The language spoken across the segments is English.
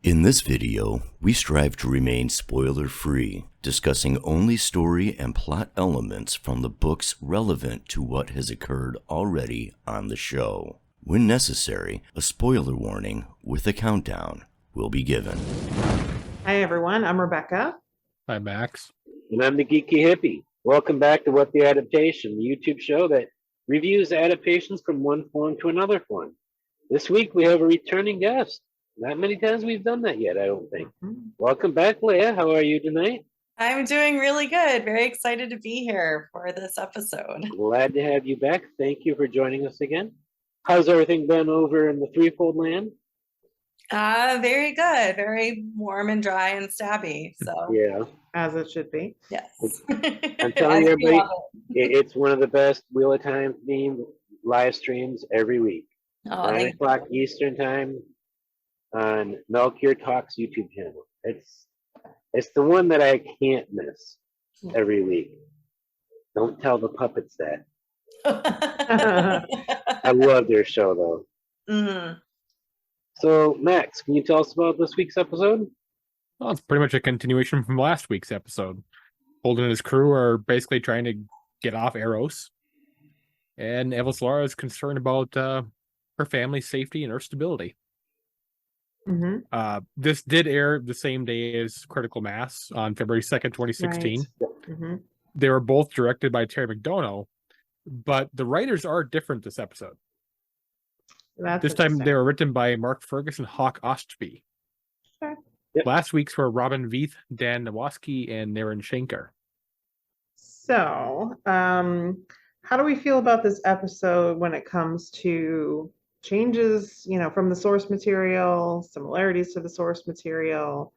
In this video, we strive to remain spoiler-free, discussing only story and plot elements from the books relevant to what has occurred already on the show. When necessary, a spoiler warning with a countdown will be given. Hi everyone, I'm Rebecca. Hi Max. And I'm the Geeky Hippie. Welcome back to WoT the Adaptation, the YouTube show that reviews adaptations from one form to another form. This week we have a returning guest. Not many times we've done that yet, I don't think. Welcome back, Leah. How are you tonight? I'm doing really good. Very excited to be here for this episode. Glad to have you back. Thank you for joining us again. How's everything been over in the Threefold Land? Very good. Very warm and dry and stabby. So Yeah. As it should be. yes. I'm telling everybody, it's one of the best Wheel of Time themed live streams every week. 9 o'clock Eastern Time on Melchior Talks YouTube channel. It's the one that I can't miss every week. Don't tell the puppets that. I love their show though. Mm-hmm. So Max, can you tell us about this week's episode? Well, it's pretty much a continuation from last week's episode. Holden and his crew are basically trying to get off Eros, and Avasarala is concerned about her family's safety and her stability. Mm-hmm. This did air the same day as Critical Mass on February 2nd, 2016. Right. Mm-hmm. They were both directed by Terry McDonough, but the writers are different this episode. This time they were written by Mark Ferguson, Hawk Ostby. Sure. Yep. Last week's were Robin Veith, Dan Nowaski, and Naren Shankar. So, how do we feel about this episode when it comes to changes, from the source material, similarities to the source material?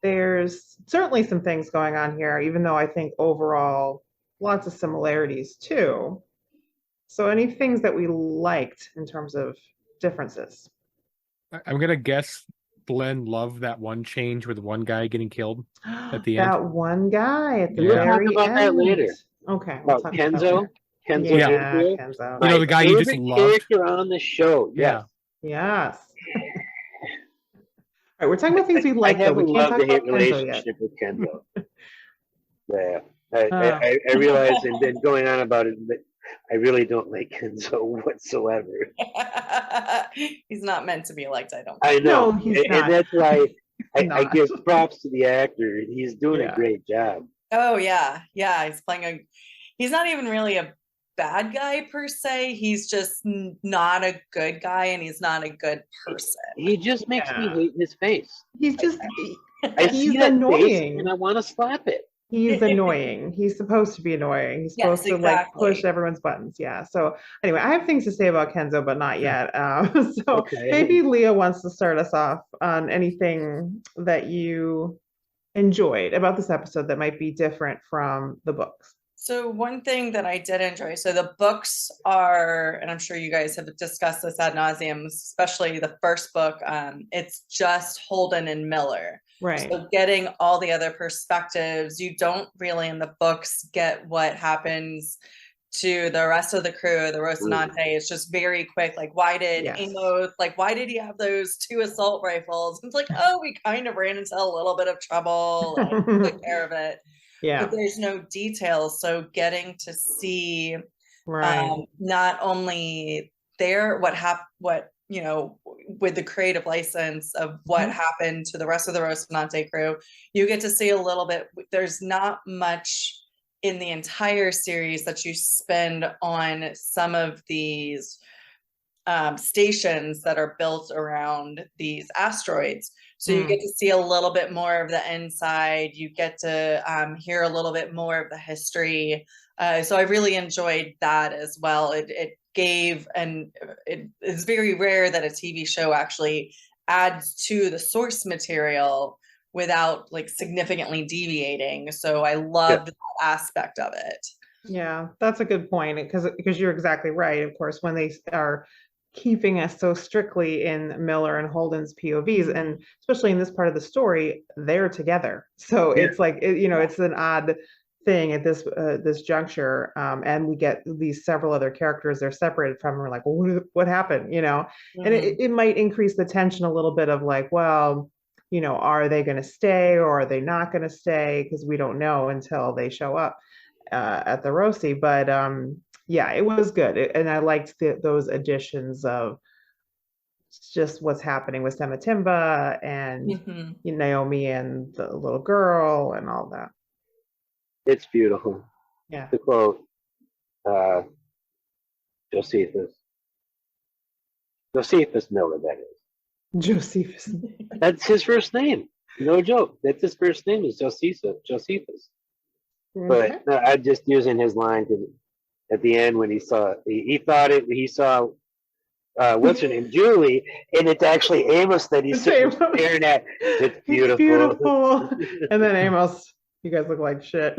There's certainly some things going on here, even though I think overall lots of similarities too. So any things that we liked in terms of differences? I'm going to guess Glenn loved that one change with one guy getting killed at the end. That one guy at the Yeah. very We'll talk about that end. later. Okay. we'll About talk Kenzo. about Kenzo that. Jr. Kenzo. You know, the guy you just favorite loved. character on the show. Yeah. Yes. All right, we're talking about things we like, I have though. a We can't talk love-to-hate about Kenzo yet. relationship with Kenzo. Yeah. I realize, and been going on about it, but I really don't like Kenzo whatsoever. He's not meant to be liked, I don't I know, No, he's and not. that's why I Not. give props to the actor. He's doing Yeah. a great job. Oh yeah. He's playing he's not even really a bad guy per se. He's just not a good guy, and he's not a good person. He just makes me Yeah. hate his face. He's just, I he's see that face annoying. and I want to slap it. He's annoying. He's supposed to be annoying. He's Yes, supposed to exactly. push everyone's buttons. Yeah. So anyway, I have things to say about Kenzo, but not yet. So Okay. maybe Leah wants to start us off on anything that you enjoyed about this episode that might be different from the books. So one thing that I did enjoy, so the books are, and I'm sure you guys have discussed this ad nauseum, especially the first book, it's just Holden and Miller. Right. So getting all the other perspectives, you don't really in the books get what happens to the rest of the crew, the Rocinante. It's just very quick. Like, why did Yes. Amos, why did he have those 2 assault rifles? It's like, oh, we kind of ran into a little bit of trouble and took care of it. Yeah. But there's no details. So getting to see Right. not only with the creative license of what happened to the rest of the Rocinante crew, you get to see a little bit. There's not much in the entire series that you spend on some of these stations that are built around these asteroids. So you get to see a little bit more of the inside. You get to hear a little bit more of the history. So I really enjoyed that as well. It gave, and it is very rare that a TV show actually adds to the source material without significantly deviating. So I loved that aspect of it. Yeah, that's a good point, because you're exactly right. Of course, when they are keeping us so strictly in Miller and Holden's POVs, and especially in this part of the story, they're together. So it's like, it's an odd thing at this juncture, and we get these several other characters they're separated from, and we're like, well, what happened, and it might increase the tension a little bit of like, well, are they going to stay or are they not going to stay, because we don't know until they show up at the Roci. But yeah, it was good, and I liked those additions of just what's happening with Sematimba and Naomi and the little girl and all that. It's beautiful. Yeah. To quote Josephus Miller, that is. Josephus. That's his first name. No joke. That's his first name is Josephus. Okay. But I'm just using his line at the end when he saw what's her name, Julie, and it's actually Amos that he's staring at. It's beautiful. Beautiful. And then Amos, you guys look like shit.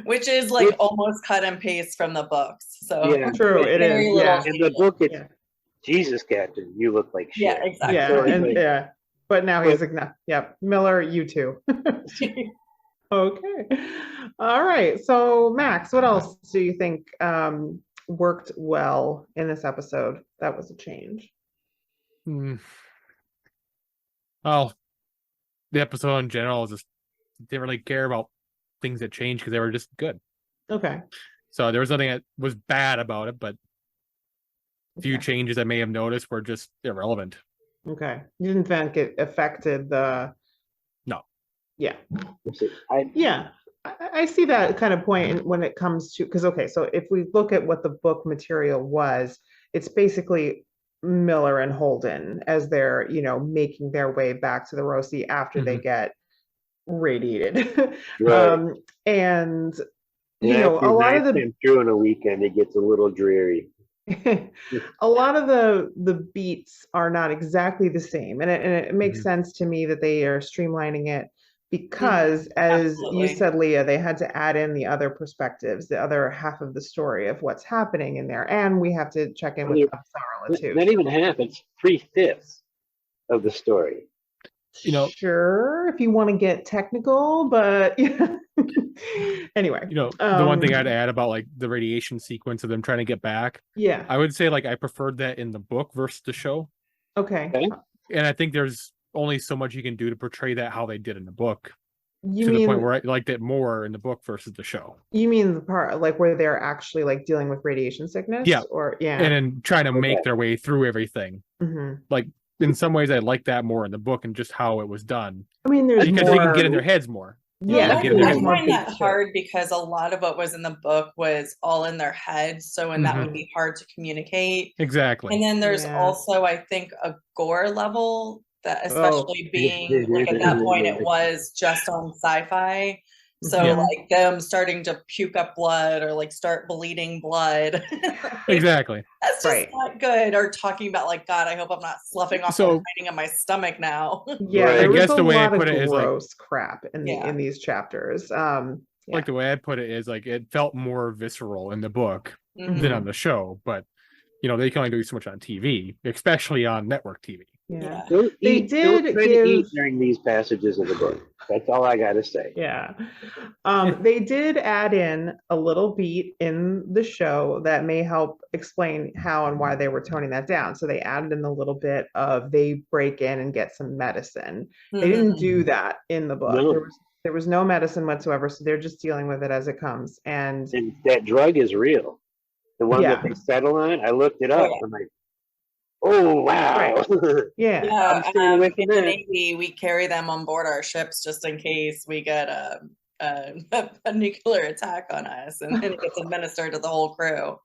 Which is like almost cut and paste from the books. So yeah, true, it is. Yeah. In the book, it's Jesus, Captain, you look like shit. Yeah, exactly. Yeah, So and but now he's like, no, yeah, Miller, you too. Okay. All right. So Max, what else do you think worked well in this episode? That was a change. Well, the episode in general just didn't really care about things that changed because they were just good. Okay. So there was nothing that was bad about it, but a few changes I may have noticed were just irrelevant. Okay. You didn't think it affected the... No. Yeah. I see that kind of point when it comes to, because, okay, so if we look at what the book material was, it's basically Miller and Holden as they're, making their way back to the Roci after they get radiated. Right. And, a lot of the... through in a weekend, it gets a little dreary. A lot of the beats are not exactly the same, and it makes sense to me that they are streamlining it because, as you said, Leah, they had to add in the other perspectives, the other half of the story of what's happening in there, and we have to check in with Avasarala too. Not even half; it's 3/5 of the story. Sure, if you want to get technical, but anyway, the one thing I'd add about like the radiation sequence of them trying to get back, I would say like I preferred that in the book versus the show. Okay. And I think there's only so much you can do to portray that how they did in the book. You to mean, the point where I liked it more in the book versus the show. You mean the part like where they're actually like dealing with radiation sickness? And then trying to make their way through everything. Like in some ways I like that more in the book and just how it was done. I mean, there's because they can get in their heads more. I find that hard because a lot of what was in the book was all in their heads, so that would be hard to communicate. Exactly. And then there's also, I think, a gore level that, especially being like at that point, it was just on sci-fi. So like them starting to puke up blood or like start bleeding blood. Exactly. That's just not good. Or talking about like, God, I hope I'm not sloughing off the lining of my stomach now. I guess the way I put it is like gross crap in these chapters. Like the way I put it is like it felt more visceral in the book than on the show, but they can only do so much on TV, especially on network TV. Yeah, don't eat during these passages of the book. That's all I gotta say. Yeah, they did add in a little beat in the show that may help explain how and why they were toning that down. So they added in a little bit of they break in and get some medicine. They didn't do that in the book. No. There was no medicine whatsoever, so they're just dealing with it as it comes. And that drug is real. The one that they settle on, I looked it up. I'm like, oh wow. Yeah. In the Navy, we carry them on board our ships just in case we get a nuclear attack on us, and then it gets administered to the whole crew.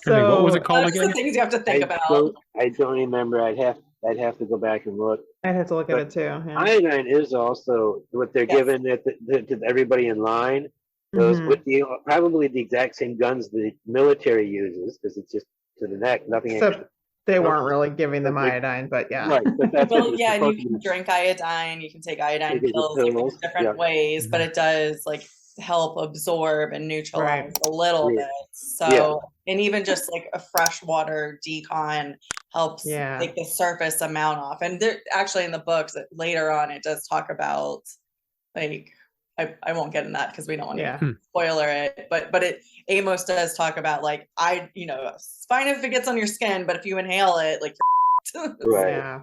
So what was it called again? The things you have to think about. I don't remember. I'd have to go back and look. I'd have to look at it too. Yeah. Iodine is also what they're giving to everybody in line. Those with probably the exact same guns the military uses, because it's just to the neck, nothing. Except they weren't really giving them iodine, but Right, but that's and you can drink iodine, you can take iodine pills different ways, but it does like help absorb and neutralize a little bit. So, and even just like a freshwater decon helps take the surface amount off. And there, actually in the books later on, it does talk about like I won't get in that because we don't want to Yeah. spoiler it, but Amos does talk about like it's fine if it gets on your skin, but if you inhale it, like Right. Yeah.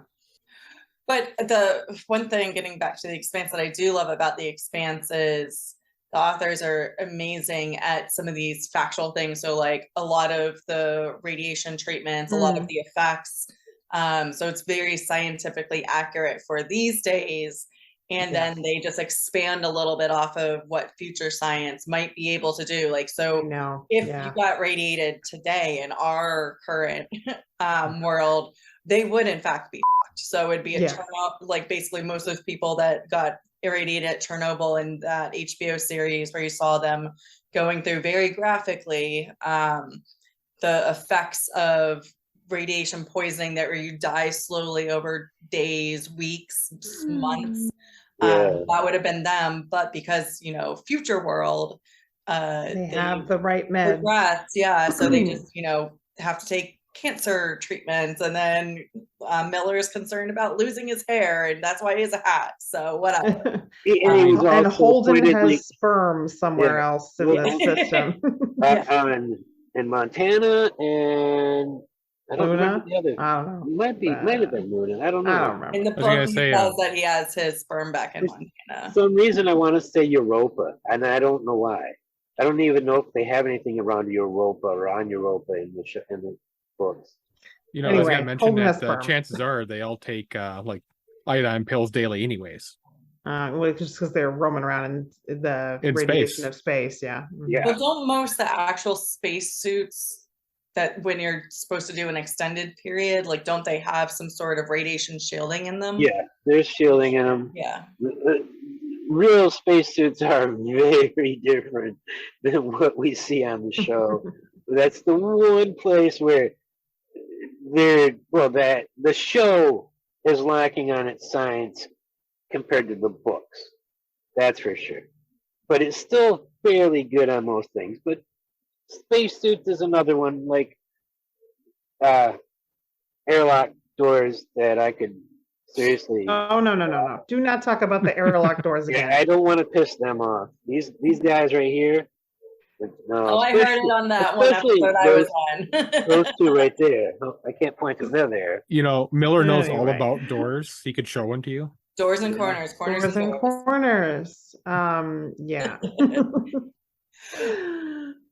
But the one thing, getting back to the Expanse, that I do love about the Expanse is the authors are amazing at some of these factual things. So like a lot of the radiation treatments, a lot of the effects. So it's very scientifically accurate for these days. And then they just expand a little bit off of what future science might be able to do. Like, so if you got radiated today in our current world, they would in fact be fucked. So it'd be a Chernobyl, like basically most of those people that got irradiated at Chernobyl in that HBO series where you saw them going through very graphically the effects of radiation poisoning, that where you die slowly over days, weeks, months. That would have been them, but because future world, they have the right meds. So they just have to take cancer treatments, and then Miller is concerned about losing his hair, and that's why he has a hat. So whatever. And Holden has sperm somewhere else in the system. In Montana, and I don't remember the other. I don't know. Might have been Luna. I don't know. I don't remember. In the book, he says that he has his sperm back in Montana. For some reason, I want to say Europa, and I don't know why. I don't even know if they have anything around Europa or on Europa in the books. I was going to mention that chances are they all take like iodine pills daily, anyways. Well, just because they're roaming around in the radiation of space, But don't most the actual space suits that when you're supposed to do an extended period, like don't they have some sort of radiation shielding in them? Yeah, there's shielding in them. Yeah. Real spacesuits are very different than what we see on the show. That's the one place where the show is lacking on its science compared to the books. That's for sure. But it's still fairly good on most things. But spacesuits is another one, like airlock doors that I could seriously. Oh no! Do not talk about the airlock doors again. I don't want to piss them off. These guys right here. No, I heard it on that one episode I was on. Those two right there. I can't point to them there. Miller knows all about doors. He could show one to you. Doors and corners. Doors and corners. Yeah.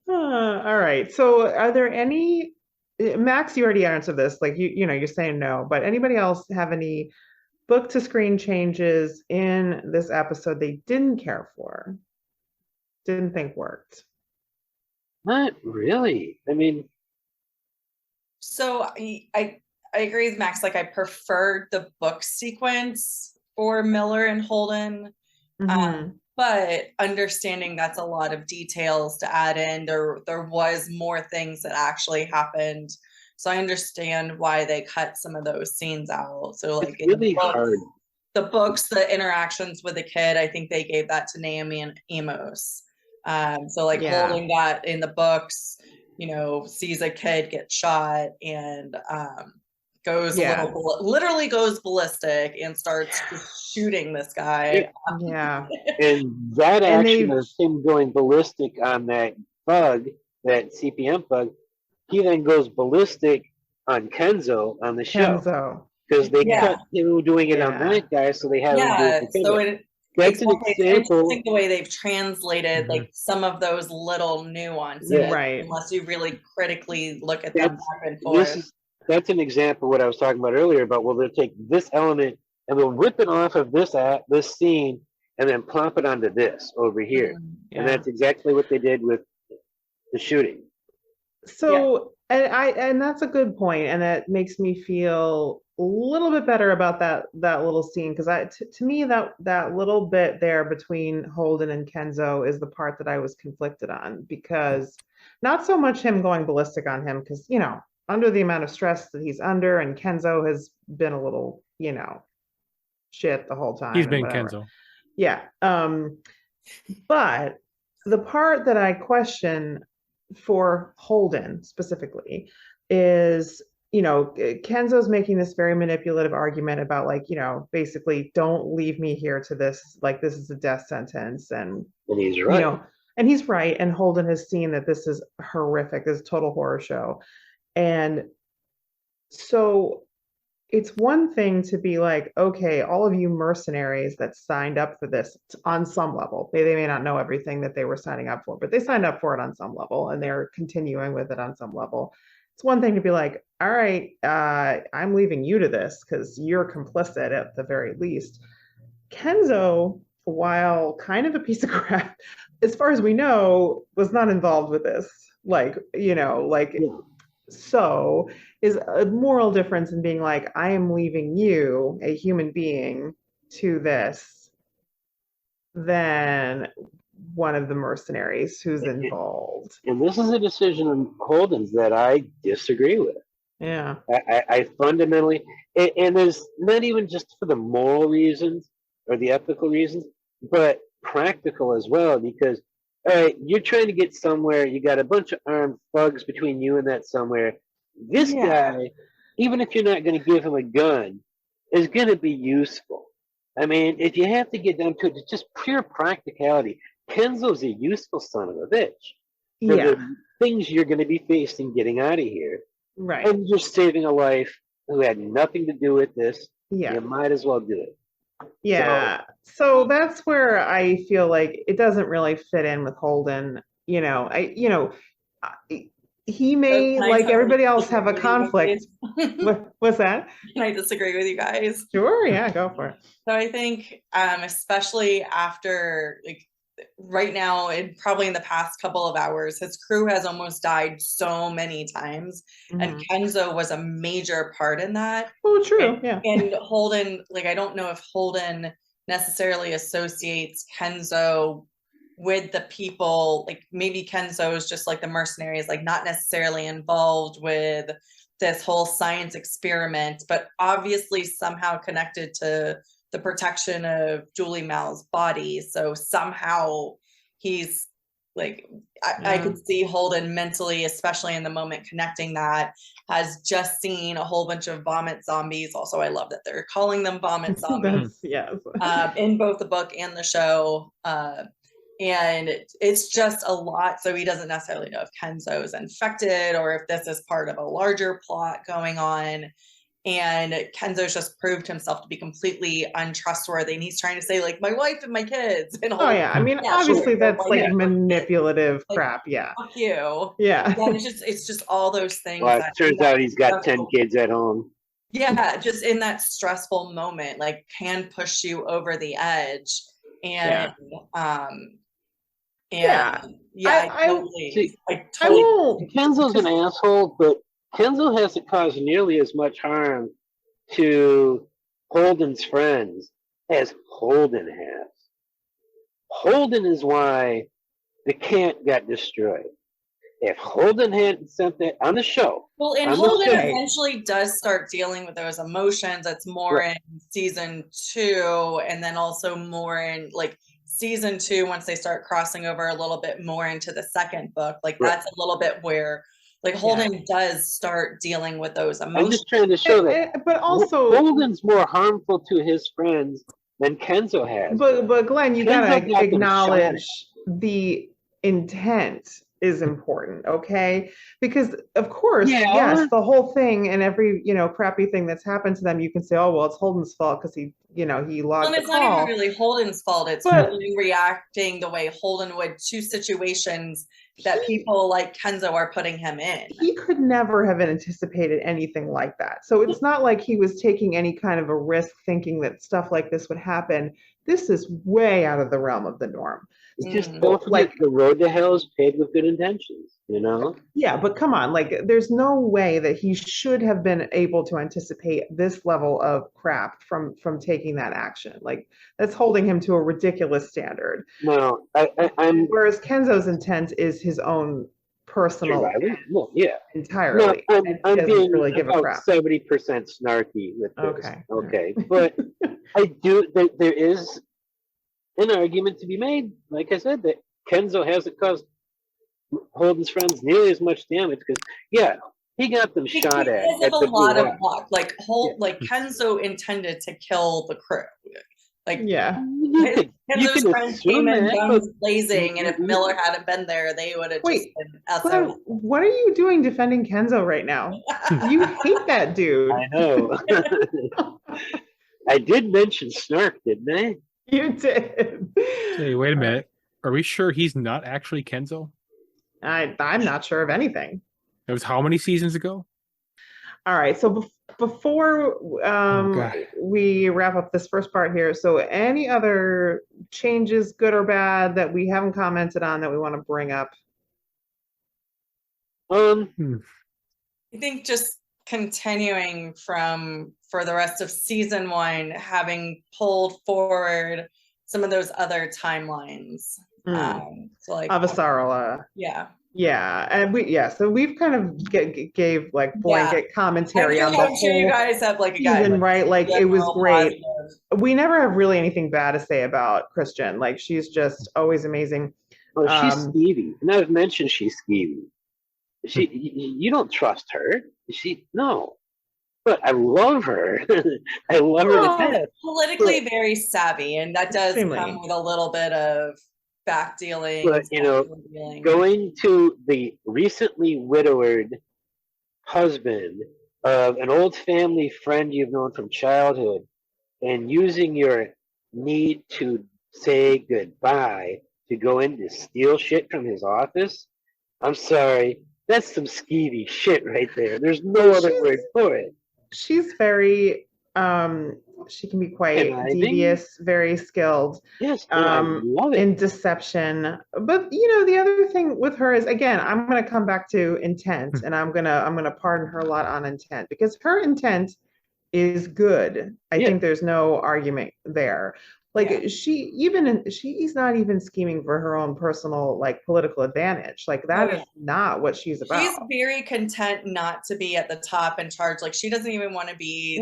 All right. So are there any, Max, you already answered this, like you're saying no, but anybody else have any book to screen changes in this episode they didn't care for, didn't think worked? Not really. I mean, so I agree with Max. Like I preferred the book sequence for Miller and Holden. But understanding that's a lot of details to add in, there was more things that actually happened. So I understand why they cut some of those scenes out. So like it's really hard. The books, the interactions with the kid, I think they gave that to Naomi and Amos. So like Holden got in the books, sees a kid get shot and goes literally goes ballistic and starts shooting this guy. And that action of him going ballistic on that bug, that CPM bug, he then goes ballistic on Kenzo on the show. Because they cut him doing it on that guy, so they have him do it to Kenzo. That's an example. I think the way they've translated like some of those little nuances, unless you really critically look at them back and forth. That's an example of what I was talking about earlier about, they'll take this element and they'll rip it off of this scene and then plop it onto this over here. And that's exactly what they did with the shooting. So, and that's a good point, and that makes me feel a little bit better about that little scene, because to me that little bit there between Holden and Kenzo is the part that I was conflicted on, because not so much him going ballistic on him, because under the amount of stress that he's under, and Kenzo has been a little, shit the whole time. He's been Kenzo. Yeah. But the part that I question for Holden specifically is Kenzo's making this very manipulative argument about like, basically don't leave me here to this, like this is a death sentence. And he's right. And he's right. And Holden has seen that this is horrific, this total horror show. And so it's one thing to be like, okay, all of you mercenaries that signed up for this on some level, they may not know everything that they were signing up for, but they signed up for it on some level and they're continuing with it on some level. It's one thing to be like, all right, I'm leaving you to this because you're complicit at the very least. Kenzo, while kind of a piece of crap, as far as we know, was not involved with this. So is a moral difference in being like, I am leaving you, a human being, to this, than one of the mercenaries who's involved. And this is a decision on Holden's that I disagree with. Yeah. I fundamentally, and there's not even just for the moral reasons or the ethical reasons, but practical as well, because all right, you're trying to get somewhere, you got a bunch of armed thugs between you and that somewhere. This guy, even if you're not going to give him a gun, is going to be useful. I mean, if you have to get down to it, it's just pure practicality. Kenzo's a useful son of a bitch for the things you're going to be facing getting out of here. Right. And you're saving a life who had nothing to do with this. Yeah. You might as well do it. Yeah. So that's where I feel like it doesn't really fit in with Holden. He may, like everybody else, have a conflict. What's that? Can I disagree with you guys? Sure. Yeah, go for it. So I think, especially after, like, right now, probably in the past couple of hours, his crew has almost died so many times, and Kenzo was a major part in that. Oh, true. And Holden, like, I don't know if Holden necessarily associates Kenzo with the people, like maybe Kenzo is just like the mercenaries, like not necessarily involved with this whole science experiment, but obviously somehow connected to the protection of Julie Mal's body. So somehow he's like, I could see Holden mentally, especially in the moment, connecting that, has just seen a whole bunch of vomit zombies. Also, I love that they're calling them vomit zombies. Yes. In both the book and the show. And it's just a lot. So he doesn't necessarily know if Kenzo is infected or if this is part of a larger plot going on. And Kenzo's just proved himself to be completely untrustworthy. And he's trying to say, like, my wife and my kids. And I mean, obviously that's like manipulative crap. Yeah. Fuck you. Yeah. And it's just all those things. Well, it turns out he's got 10 kids at home. Yeah, just in that stressful moment, like, can push you over the edge. And Kenzo's an asshole, but Kenzo hasn't caused nearly as much harm to Holden's friends as Holden has. Holden is why the camp got destroyed. If Holden hadn't sent that on the show. Well, and Holden eventually does start dealing with those emotions. That's more in season 2, and then also more in like season 2 once they start crossing over a little bit more into the second book. Like that's a little bit where like Holden does start dealing with those emotions. I'm just trying to show that. But also Holden's more harmful to his friends than Kenzo has. But Glenn, you gotta acknowledge the intent is important, okay? Because of course, yes, the whole thing and every crappy thing that's happened to them, you can say, oh well, it's Holden's fault because he logged the call. And it's not even really Holden's fault. It's Holden reacting the way Holden would to situations that people like Kenzo are putting him in. He could never have anticipated anything like that. So it's not like he was taking any kind of a risk thinking that stuff like this would happen. This is way out of the realm of the norm. Just don't forget, the road to hell is paved with good intentions, Yeah, but come on, like there's no way that he should have been able to anticipate this level of crap from taking that action. Like that's holding him to a ridiculous standard. No, I'm. Whereas Kenzo's intent is his own personal, entirely. No, I'm being really give a crap. 70% snarky with this. Okay, but I do. There is an argument to be made, like I said, that Kenzo hasn't caused Holden's friends nearly as much damage because, He got them shot at. Because At of the a lot Blue of Hawk. luck. Like Kenzo intended to kill the crew. Like Yeah. You Kenzo's can friends assume came in that, guns but blazing, and if you- Miller hadn't been there, they would have just Wait, been Glenn, SOS. what are you doing defending Kenzo right now? You hate that dude. I know. I did mention Snark, didn't I? You did. Hey, wait a minute. Are we sure he's not actually Kenzo? I'm not sure of anything. It was how many seasons ago? All right. So before God. we wrap up this first part here, so any other changes, good or bad, that we haven't commented on that we want to bring up? I think just continuing for the rest of season 1, having pulled forward some of those other timelines. So like Avasarala. Yeah. Yeah, and so we've kind of gave like blanket commentary on the I'm sure you whole guys have like a season, right? Like it was great. Positive. We never have really anything bad to say about Chrisjen. Like she's just always amazing. Well, she's skeevy, and I've mentioned she's skeevy. You don't trust her. No. But I love her. I love her to death. Politically very savvy, and that does Extremely. come with a little bit of back dealing. But going to the recently widowed husband of an old family friend you've known from childhood, and using your need to say goodbye to go in to steal shit from his office. I'm sorry, that's some skeevy shit right there. There's no other word for it. She's very she can be quite devious, very skilled. Yes, I love it. In deception. But the other thing with her is, again, I'm going to come back to intent, and I'm going to pardon her a lot on intent, because her intent is good. I think there's no argument there. Like she's not even scheming for her own personal like political advantage. Like that is not what she's about. She's very content not to be at the top in charge. Like she doesn't even want to be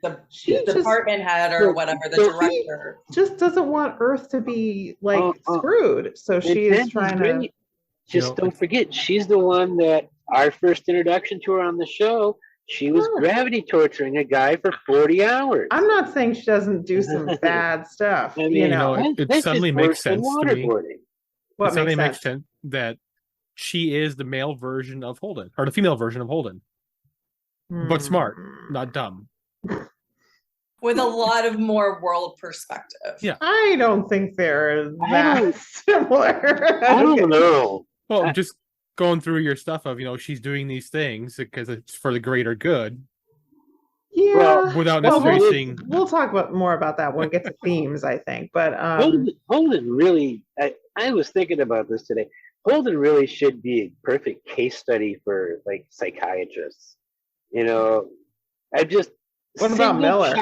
the department head or whatever, the director. Just doesn't want Earth to be like screwed. So she is trying to just don't forget, she's the one that our first introduction to her on the show. She was gravity torturing a guy for 40 hours. I'm not saying she doesn't do some bad stuff. I mean, it suddenly makes sense to me. What it suddenly makes sense that she is the male version of Holden, or the female version of Holden, but smart, not dumb. With a lot of more world perspective. Yeah, I don't think they're that similar. I don't know. Well, just going through your stuff of she's doing these things because it's for the greater good. Yeah, well, without necessarily seeing. We'll talk more about that when we get to themes, I think. But Holden really, I was thinking about this today. Holden really should be a perfect case study for like psychiatrists. I just what about Miller?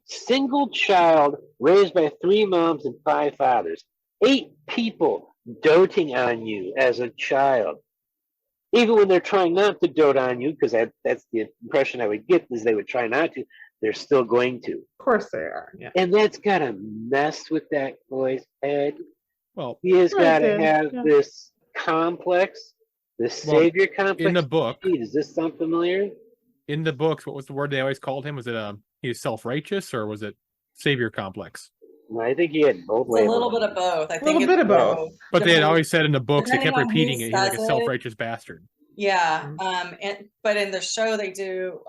Single child raised by 3 moms and 5 fathers, 8 people doting on you as a child. Even when they're trying not to dote on you, because that's the impression I would get, is they would try not to, they're still going to. Of course they are. Yeah. And that's got to mess with that boy's head. Well, he has got to have this complex, this savior complex. In the book, does this sound familiar? In the books, what was the word they always called him? Was it he was self-righteous, or was it savior complex? I think he had both. A little bit of both. I think a little bit of both. But they had always said in the books, they kept repeating it. He's like a self-righteous bastard. Yeah. But in the show they do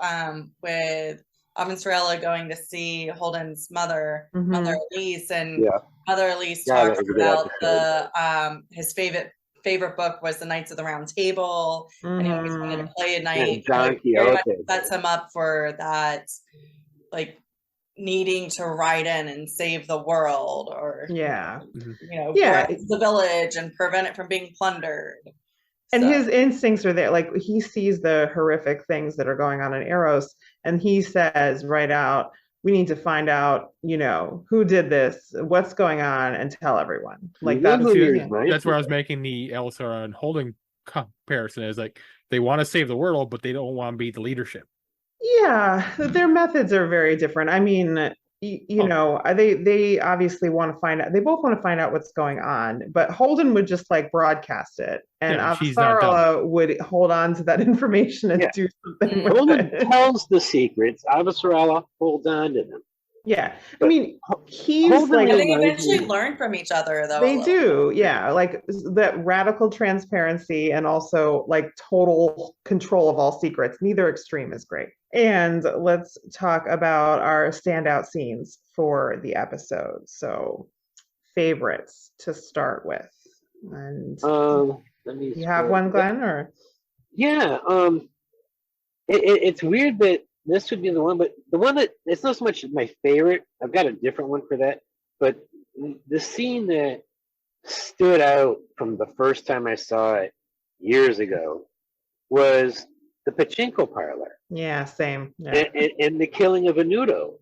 with Avasarala going to see Holden's mother, Mother Elise, and Mother Elise talks about his favorite book was The Knights of the Round Table, and he always wanted to play a knight. Sets him up for that, like needing to ride in and save the world, or the village and prevent it from being plundered. And his instincts are there. Like he sees the horrific things that are going on in Eros, and he says right out, we need to find out, who did this, what's going on, and tell everyone. Like that's where I was making the Avasarala and Holden comparison. Is like they want to save the world, but they don't want to be the leadership. Yeah, their methods are very different. I mean, you know, they obviously want to find out. They both want to find out what's going on, but Holden would just like broadcast it, and Avasarala would hold on to that information and do something with Holden it. tells the secrets. Avasarala holds on to them. Yeah, I mean, he's like, they eventually learn from each other, though. They do, yeah, like that radical transparency and also like total control of all secrets. Neither extreme is great. And let's talk about our standout scenes for the episode. So, favorites to start with. And you have one, Glenn, or? Yeah, it's weird that this would be the one, but the one that it's not so much my favorite. I've got a different one for that. But the scene that stood out from the first time I saw it years ago was the pachinko parlor. Yeah, same. Yeah. And the killing of Anudo,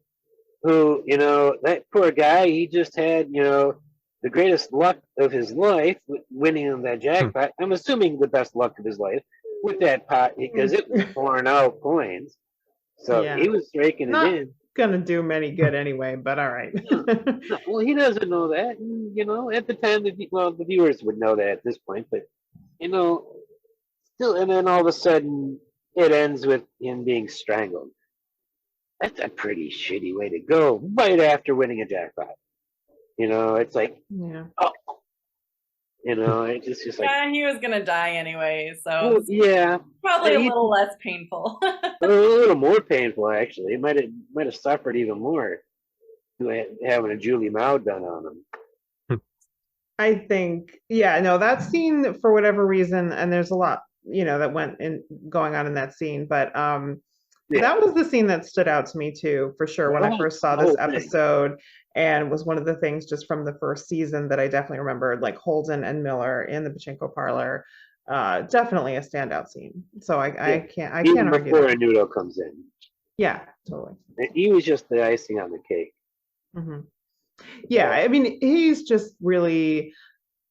who, you know, that poor guy, he just had, you know, the greatest luck of his life winning on that jackpot. I'm assuming the best luck of his life with that pot because it was pouring out coins. So he was raking it in. Gonna do many good anyway, but all right. Well, he doesn't know that. You know, at the time, the viewers would know that at this point, but you know, still, and then all of a sudden, it ends with him being strangled. That's a pretty shitty way to go right after winning a jackpot. You know, it's like, oh, you know, it's just like, he was gonna die anyway, so probably a little less painful. A little more painful, actually. It might have suffered even more having a Julie Mao done on him. I think, that scene for whatever reason, and there's a lot, you know, that went in going on in that scene, but that was the scene that stood out to me too, for sure, when I first saw this episode. And was one of the things just from the first season that I definitely remembered, like Holden and Miller in the pachinko parlor. Definitely a standout scene. So I can't argue before Anudo comes in. Yeah, totally. He was just the icing on the cake. Mm-hmm. Yeah, I mean, he's just really,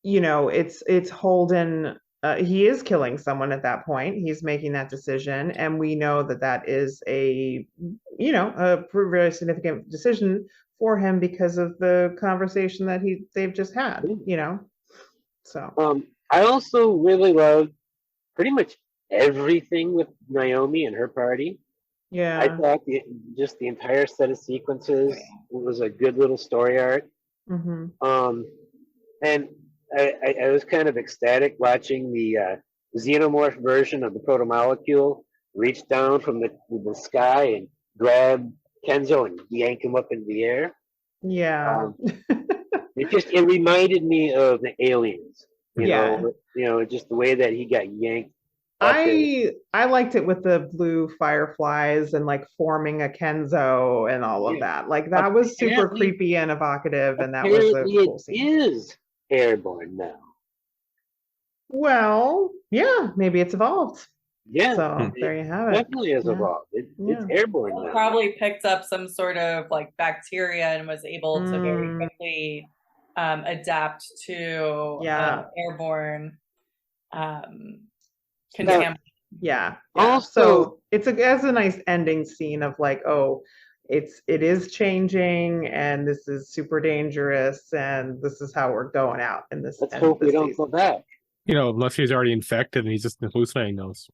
you know, it's Holden. He is killing someone at that point. He's making that decision, and we know that is a very significant decision for him because of the conversation that they've just had, you know. So I also really loved pretty much everything with Naomi and her party. Yeah, I thought just the entire set of sequences was a good little story arc. Mm-hmm. And I was kind of ecstatic watching the xenomorph version of the protomolecule reach down from the sky and grab Kenzo and yank him up into the air. Yeah. It reminded me of the Aliens. You know, just the way that he got yanked. I liked it with the blue fireflies and like forming a Kenzo and all of that. Like that was super creepy and evocative, and that was a cool scene. It is airborne now. Well, yeah, maybe it's evolved. Yeah, so there you have it. Definitely has evolved. It's airborne now. Probably picked up some sort of like bacteria and was able to very quickly adapt to airborne contamination. Also, it has a nice ending scene of like, it is changing, and this is super dangerous, and this is how we're going out in this. Let's hope we don't go back. You know, unless he's already infected and he's just hallucinating those.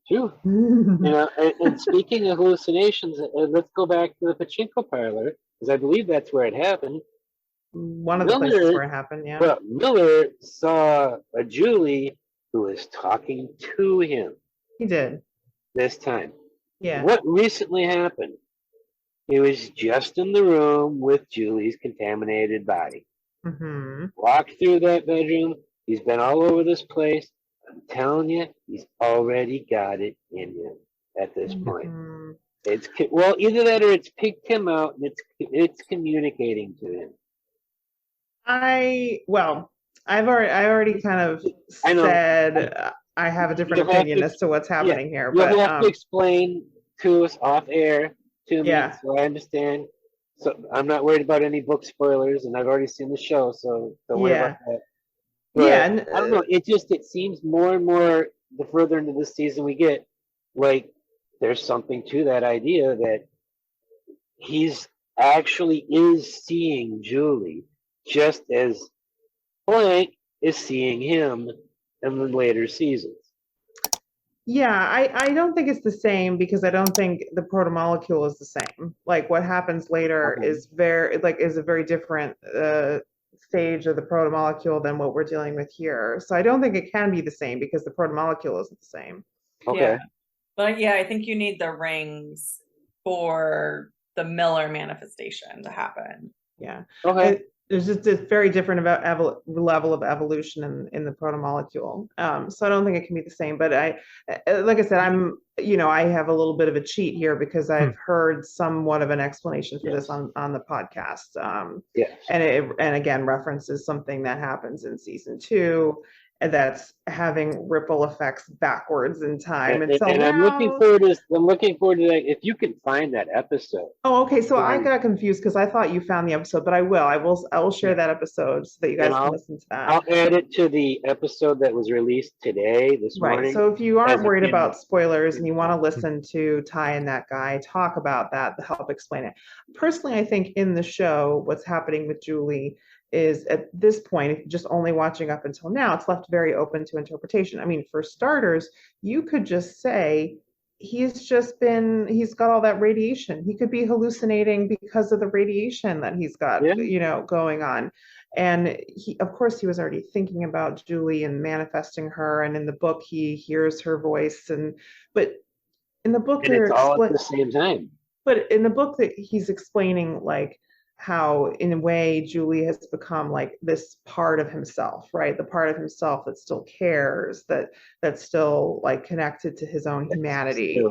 True. You know, and speaking of hallucinations, let's go back to the pachinko parlor, because I believe that's where it happened. One of the places where it happened, yeah. Well, Miller saw a Julie who was talking to him. He did. This time. Yeah. What recently happened? He was just in the room with Julie's contaminated body. Mm-hmm. Walked through that bedroom. He's been all over this place. I'm telling you, he's already got it in him at this point. It's either that or it's picked him out and it's communicating to him. I've already kind of said I have a different opinion as to what's happening here. You'll but have to explain to us off air to me so I understand. So I'm not worried about any book spoilers, and I've already seen the show, so don't worry about that. But I don't know. It seems more and more the further into this season we get, like there's something to that idea that he's actually is seeing Julie just as Blank is seeing him in the later seasons. Yeah, I don't think it's the same because I don't think the protomolecule is the same. Like what happens later is a very different stage of the protomolecule than what we're dealing with here. So I don't think it can be the same because the protomolecule isn't the same. Okay. Yeah. But yeah, I think you need the rings for the Miller manifestation to happen. Yeah. Okay. There's just a very different level of evolution in the protomolecule. So I don't think it can be the same. But like I said, I have a little bit of a cheat here because I've heard somewhat of an explanation for this on the podcast. Yes. And again references something that happens in season 2. And that's having ripple effects backwards in time. And I'm looking forward to that. If you can find that episode. Oh, okay. So I got confused because I thought you found the episode, but I will share that episode so that you guys can listen to that. I'll add it to the episode that was released this morning. Right. So if you aren't worried about spoilers and you want to listen to Ty and that guy talk about that to help explain it. Personally, I think in the show, what's happening with Julie is at this point, if you're just only watching up until now, it's left very open to interpretation. I mean, for starters, you could just say he's got all that radiation. He could be hallucinating because of the radiation that he's got, going on. And of course, he was already thinking about Julie and manifesting her. And in the book, he hears her voice. But in the book, it's all at the same time. But in the book, that he's explaining like how in a way Julie has become like this part of himself, right? The part of himself that still cares, that's still like connected to his own humanity.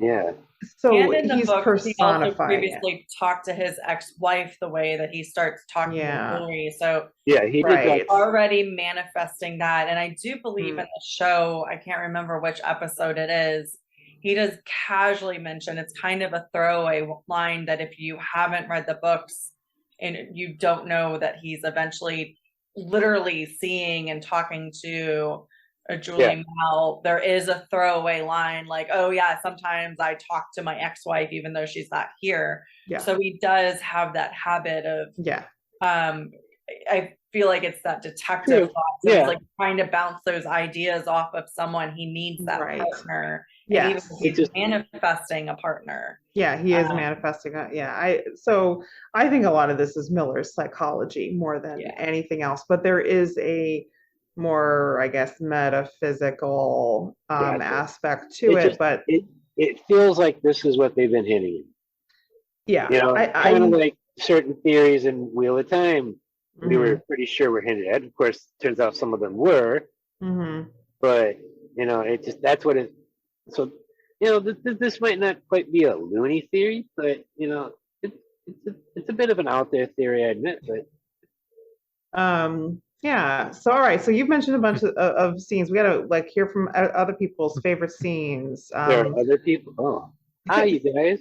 Yeah. So he's personifying. He also previously talked to his ex-wife the way that he starts talking to Julie. So yeah, he did already manifesting that. And I do believe in the show, I can't remember which episode it is, he does casually mention, it's kind of a throwaway line, that if you haven't read the books and you don't know that he's eventually literally seeing and talking to a Julie Mal, there is a throwaway line like, oh yeah, sometimes I talk to my ex-wife even though she's not here. Yeah. So he does have that habit of I feel like it's that detective thought. So it's like trying to bounce those ideas off of someone. He needs that partner. Yeah, he's manifesting a partner. Yeah, he is manifesting. So I think a lot of this is Miller's psychology more than anything else. But there is a more, I guess, metaphysical aspect to it. But it feels like this is what they've been hinting. Yeah, kind of like certain theories in Wheel of Time. We were pretty sure we're hinted at. Of course, turns out some of them were. But it just that's what it. So this might not quite be a loony theory, but it's a bit of an out there theory, I admit. But yeah. So all right. So you've mentioned a bunch of scenes. We got to hear from other people's favorite scenes. There are other people. Oh, hi, you guys.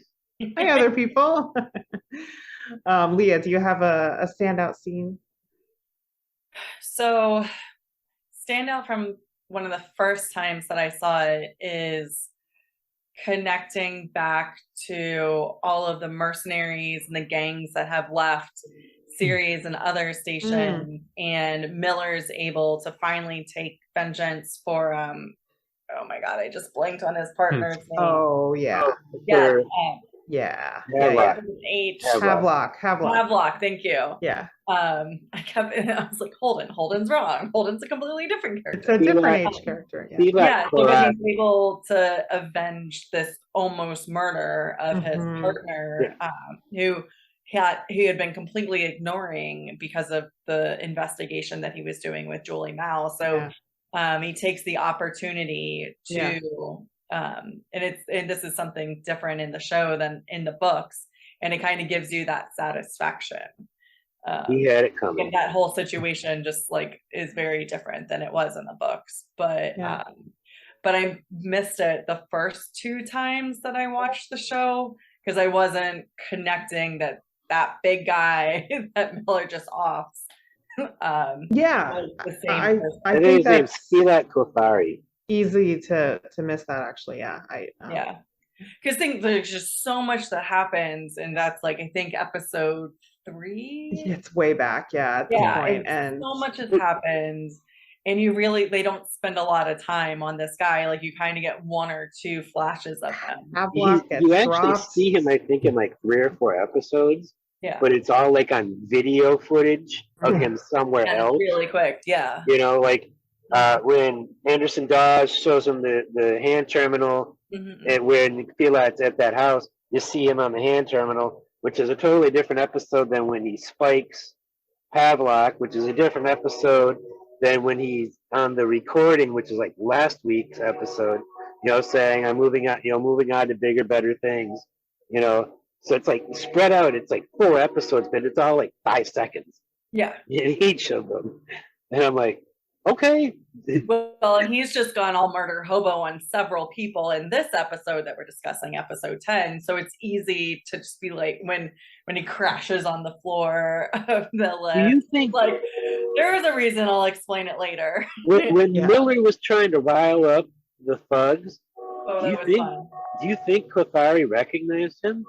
Hi, other people. Leah, do you have a standout scene? So, standout from one of the first times that I saw it is connecting back to all of the mercenaries and the gangs that have left Ceres and other stations, and Miller's able to finally take vengeance for oh my god, I just blanked on his partner's name. Oh yeah. Havelock, thank you. Yeah. I was like, Holden's wrong. Holden's a completely different character. It's a different age character. So he's able to avenge this almost murder of his partner, who he had been completely ignoring because of the investigation that he was doing with Julie Mal. So he takes the opportunity to and this is something different in the show than in the books, and it kind of gives you that satisfaction. He had it coming. And that whole situation just is very different than it was in the books. But I missed it the first 2 times that I watched the show because I wasn't connecting that big guy that Miller just offs. I think that's Kothari. Easy to miss that, actually. because there's just so much that happens, and that's like I think episode 3. It's way back, at this point, and so much has happened, and they don't spend a lot of time on this guy. Like you kind of get 1 or 2 flashes of him. You actually see him, I think, in like 3 or 4 episodes. Yeah. But it's all like on video footage of him somewhere else. Really quick, yeah. You know, like when Anderson Dawes shows him the hand terminal, and when Pilat's at that house, you see him on the hand terminal, which is a totally different episode than when he spikes Pavlok, which is a different episode than when he's on the recording, which is like last week's episode, you know, saying I'm moving on to bigger, better things, you know. So it's like spread out. It's like 4 episodes, but it's all like 5 seconds. Yeah. In each of them. And I'm like, okay. Well, and he's just gone all murder hobo on several people in this episode that we're discussing, episode 10. So it's easy to just be like, when he crashes on the floor of the lift. Do you think, like, there's a reason, I'll explain it later. When Miller was trying to rile up the thugs, do you think Kothari recognized him?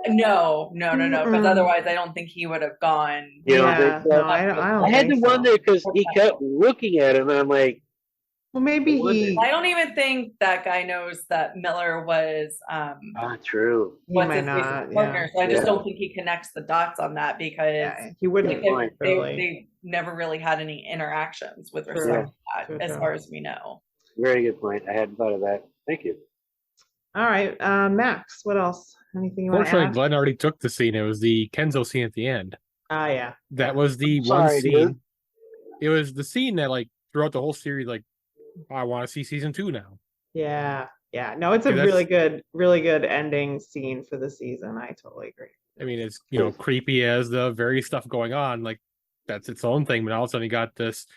No, because otherwise I don't think he would have gone. You know, I had to wonder because he kept looking at him, and I'm like, well, maybe I don't even think that guy knows that Miller was. True. He might not. Partner, so I just don't think he connects the dots on that because he wouldn't. They never really had any interactions with respect to that, as far as we know. Very good point. I hadn't thought of that. Thank you. All right, Max. What else? Anything you want to add? Fortunately, Glenn already took the scene. It was the Kenzo scene at the end. Yeah. That was the one scene. Dude. It was the scene that, like, throughout the whole series, like, I want to see season 2 now. Yeah. No, it's a really good ending scene for the season. I totally agree. I mean, it's, you know, creepy as the various stuff going on. Like, that's its own thing. But all of a sudden, you got this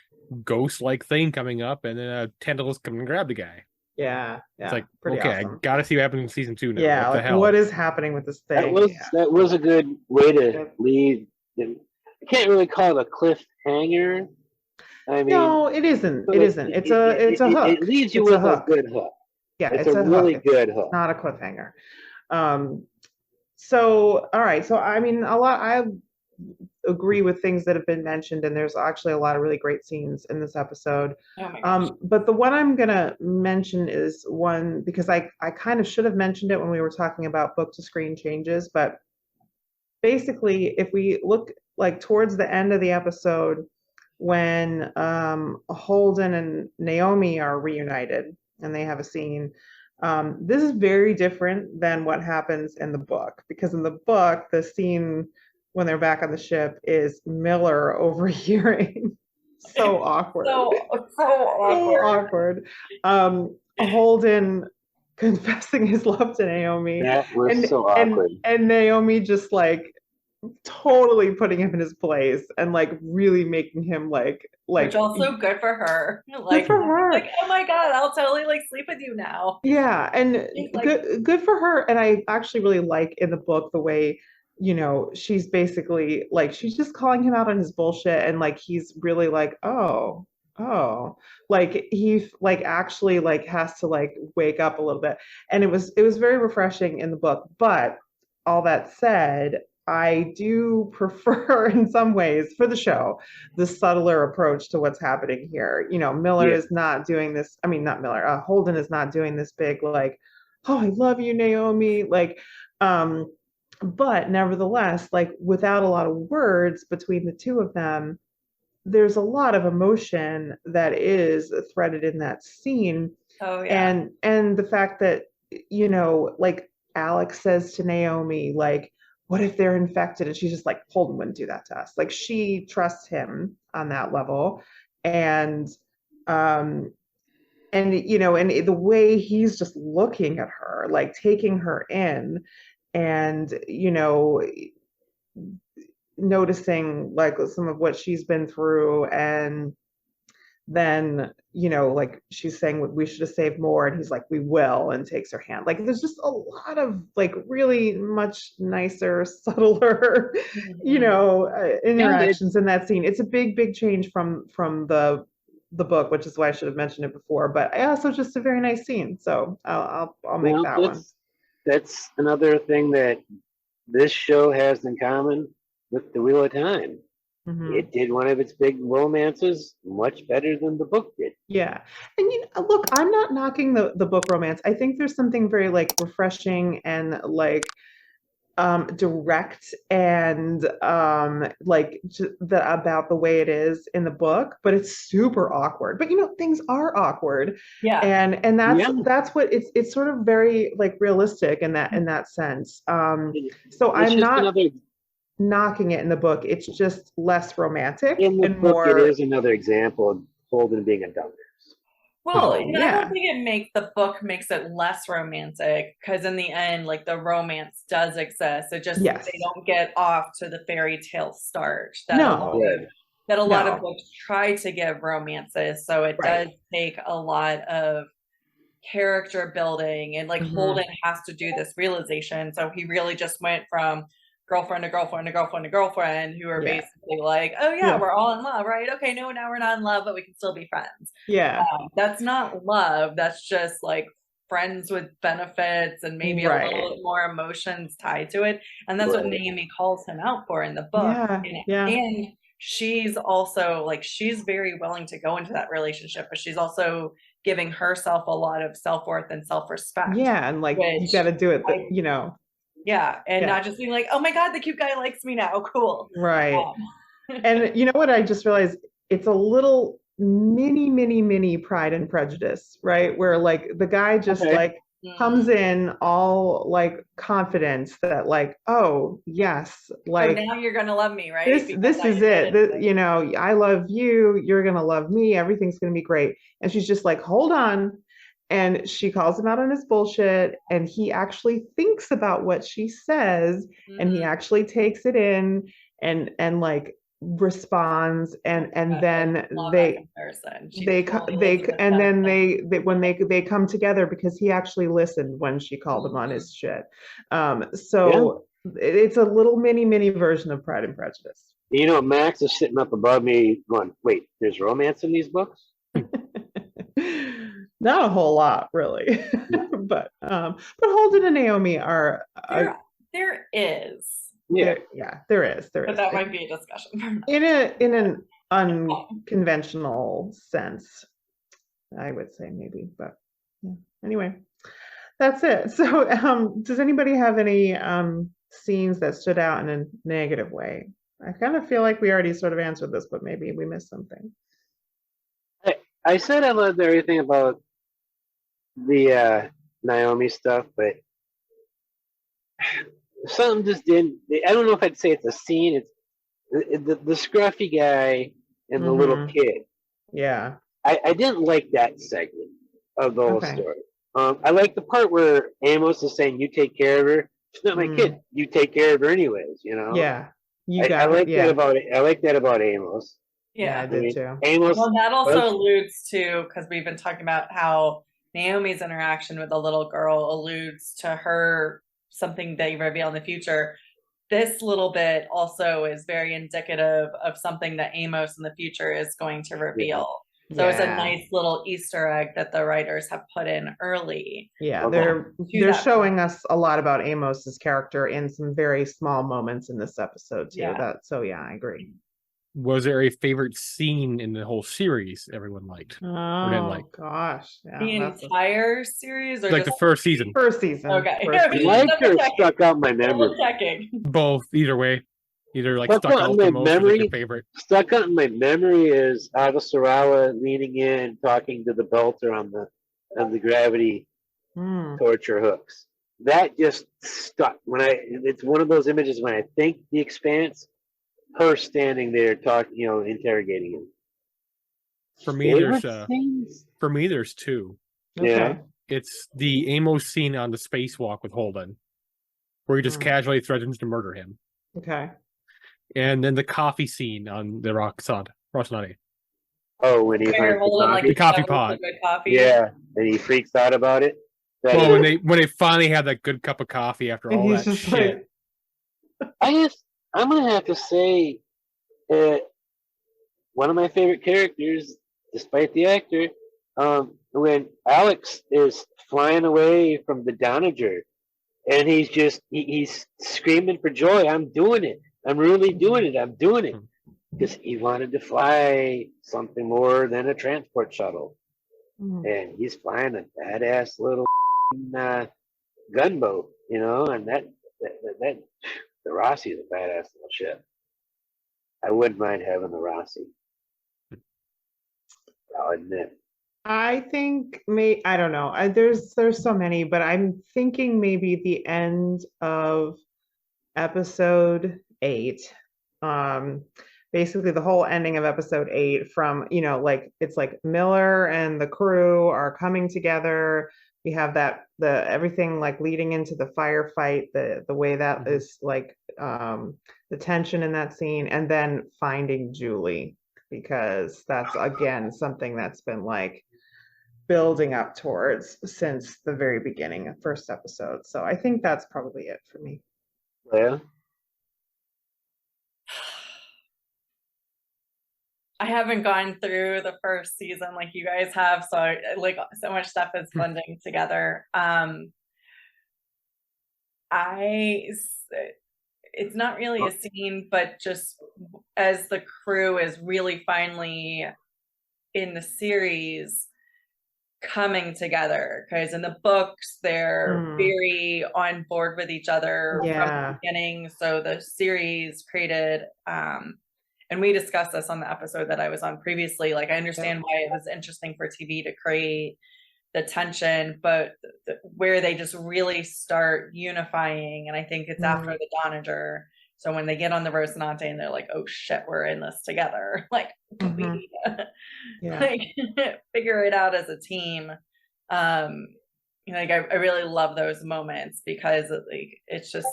ghost-like thing coming up, and then a tentacles come and grab the guy. Yeah. It's like, pretty okay, awesome. I gotta see what happens in season 2 now. Yeah, what the hell? What is happening with this thing? That was a good way to leave. I can't really call it a cliffhanger. I mean, no, it isn't. It isn't. It's a hook. It leaves you with a good hook. Yeah, it's a really good hook. It's not a cliffhanger. So, all right. So, I mean, I agree with things that have been mentioned, and there's actually a lot of really great scenes in this episode. Oh my gosh. But the one I'm gonna mention is one because I kind of should have mentioned it when we were talking about book to screen changes. But basically, if we look like towards the end of the episode, when Holden and Naomi are reunited and they have a scene. This is very different than what happens in the book, because in the book, the scene when they're back on the ship is Miller overhearing. So awkward. So awkward. Holden confessing his love to Naomi. That was so awkward. And Naomi just like totally putting him in his place and like really making him like which also good for her. Like, good for her. Like, oh my God, I'll totally like sleep with you now. Yeah, and like, good for her. And I actually really like in the book the way, you know, she's basically like she's just calling him out on his bullshit, and like he's really like, oh, like he like actually like has to like wake up a little bit. And it was very refreshing in the book. But all that said, I do prefer in some ways for the show the subtler approach to what's happening here. You know, Miller is not doing this. I mean, not Miller. Holden is not doing this big like, oh, I love you, Naomi. Like, but nevertheless, like without a lot of words between the two of them, there's a lot of emotion that is threaded in that scene. Oh yeah. And the fact that, you know, like Alex says to Naomi, like, what if they're infected? And she's just like, Holden wouldn't do that to us. Like she trusts him on that level. And you know, and the way he's just looking at her, like taking her in and, you know, noticing like some of what she's been through. And then, you know, like she's saying we should have saved more, and he's like, we will, and takes her hand. Like there's just a lot of like really much nicer, subtler, you know, interactions in that scene. It's a big change from the the book, which is why I should have mentioned it before. But also just a very nice scene. So I'll make that one. That's another thing that this show has in common with the Wheel of Time. Mm-hmm. It did one of its big romances much better than the book did. Yeah. And look, I'm not knocking the book romance. I think there's something very like refreshing and like direct and like about the way it is in the book, but it's super awkward. But things are awkward. Yeah. And that's what it's sort of very like realistic in that sense. So I'm not knocking it in the book. It's just less romantic. In the book, more... it is another example of Holden being a dumbass. Well, I don't think the book makes it less romantic, because in the end, like, the romance does exist. It just they don't get off to the fairy tale start that a lot of books try to give romances. So it does take a lot of character building, and like Holden has to do this realization. So he really just went from girlfriend to girlfriend to girlfriend to girlfriend, who are basically like, oh we're all in love, right? Okay, no, now we're not in love, but we can still be friends. That's not love. That's just like friends with benefits and maybe a little bit more emotions tied to it. And that's what Naomi calls him out for in the book. And she's also like, she's very willing to go into that relationship, but she's also giving herself a lot of self-worth and self-respect. And like, you got to do it, not just being like, oh my God, the cute guy likes me now. Cool. Right. And you know what? I just realized it's a little mini Pride and Prejudice, right? Where like the guy just like comes in all like confidence that like, oh yes, like now you're gonna love me, right? This is it. I love you. You're gonna love me. Everything's gonna be great. And she's just like, hold on. And she calls him out on his bullshit, and he actually thinks about what she says, and he actually takes it in and like responds, and then they come together because he actually listened when she called him on his shit. It's a little mini version of Pride and Prejudice. Max is sitting up above me going, wait, there's romance in these books? Not a whole lot, really. but Holden and Naomi are there is. There is. But that might be a discussion. In an unconventional sense, I would say maybe. But anyway, that's it. So does anybody have any scenes that stood out in a negative way? I kind of feel like we already sort of answered this, but maybe we missed something. I said I loved everything about the Naomi stuff, but something just didn't. I don't know if I'd say it's a scene. It's the scruffy guy and the little kid. Yeah, I didn't like that segment of the whole story. I like the part where Amos is saying, "You take care of her. She's not my kid. You take care of her anyways." Yeah, I like that about it. I like that about Amos. Yeah, I did too. Amos. Well, that also alludes to, because we've been talking about how Naomi's interaction with the little girl alludes to her, something they reveal in the future. This little bit also is very indicative of something that Amos in the future is going to reveal. So it's a nice little Easter egg that the writers have put in early. Yeah, they're showing us a lot about Amos's character in some very small moments in this episode too. I agree. Was there a favorite scene in the whole series everyone liked? Oh, gosh. Yeah, the entire series? Or like the first season? First season. Okay. Liked or stuck out my memory? Both, either way. Either like stuck out the most or like your favorite. Stuck out in my memory is Avasarala leaning in, talking to the belter on the gravity torture hooks. That just stuck. It's one of those images when I think the Expanse, her standing there talking, interrogating him. For me, there's two. Yeah. It's the Amos scene on the spacewalk with Holden, where he just casually threatens to murder him. Okay. And then the coffee scene on the Rocinante. Oh, when he finds the coffee pot. Yeah, and he freaks out about it. When they finally had that good cup of coffee after all that shit. I'm gonna have to say, one of my favorite characters despite the actor, when Alex is flying away from the Donager, and he's screaming for joy. I'm doing it. I'm really doing it. I'm doing it. Because he wanted to fly something more than a transport shuttle. And he's flying a badass little gunboat, you know, and that the Rossi is a badass little ship. I wouldn't mind having the Rossi. I'll admit. I think I don't know. There's so many, but I'm thinking maybe the end of episode 8. Basically the whole ending of episode 8 from, you know, like it's like Miller and the crew are coming together. We have the everything like leading into the firefight, the way that is like the tension in that scene, and then finding Julie, because that's again something that's been like building up towards since the very beginning of first episode. So I think that's probably it for me. Yeah. I haven't gone through the first season like you guys have, so like so much stuff is blending together. It's not really a scene, but just as the crew is really finally in the series coming together, because in the books they're very on board with each other from the beginning. So the series created and we discussed this on the episode that I was on previously, like I understand why it was interesting for TV to create the tension, but where they just really start unifying, and I think it's after the Donager. So when they get on the Rocinante and they're like, oh shit, we're in this together, like we like figure it out as a team. You know, like I really love those moments, because like it's just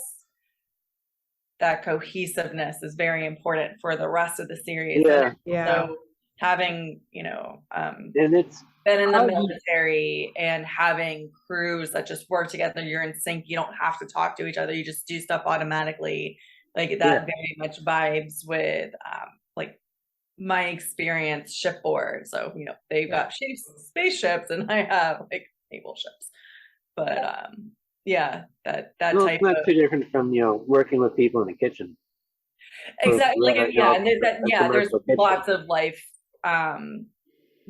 that cohesiveness is very important for the rest of the series. So having, you know, and it's been in the military and having crews that just work together, you're in sync, you don't have to talk to each other, you just do stuff automatically, like that very much vibes with like my experience shipboard. So, you know, they've got spaceships and I have like naval ships, but that well, type it's not of too different from, you know, working with people in the kitchen. exactly. So, and there's lots of life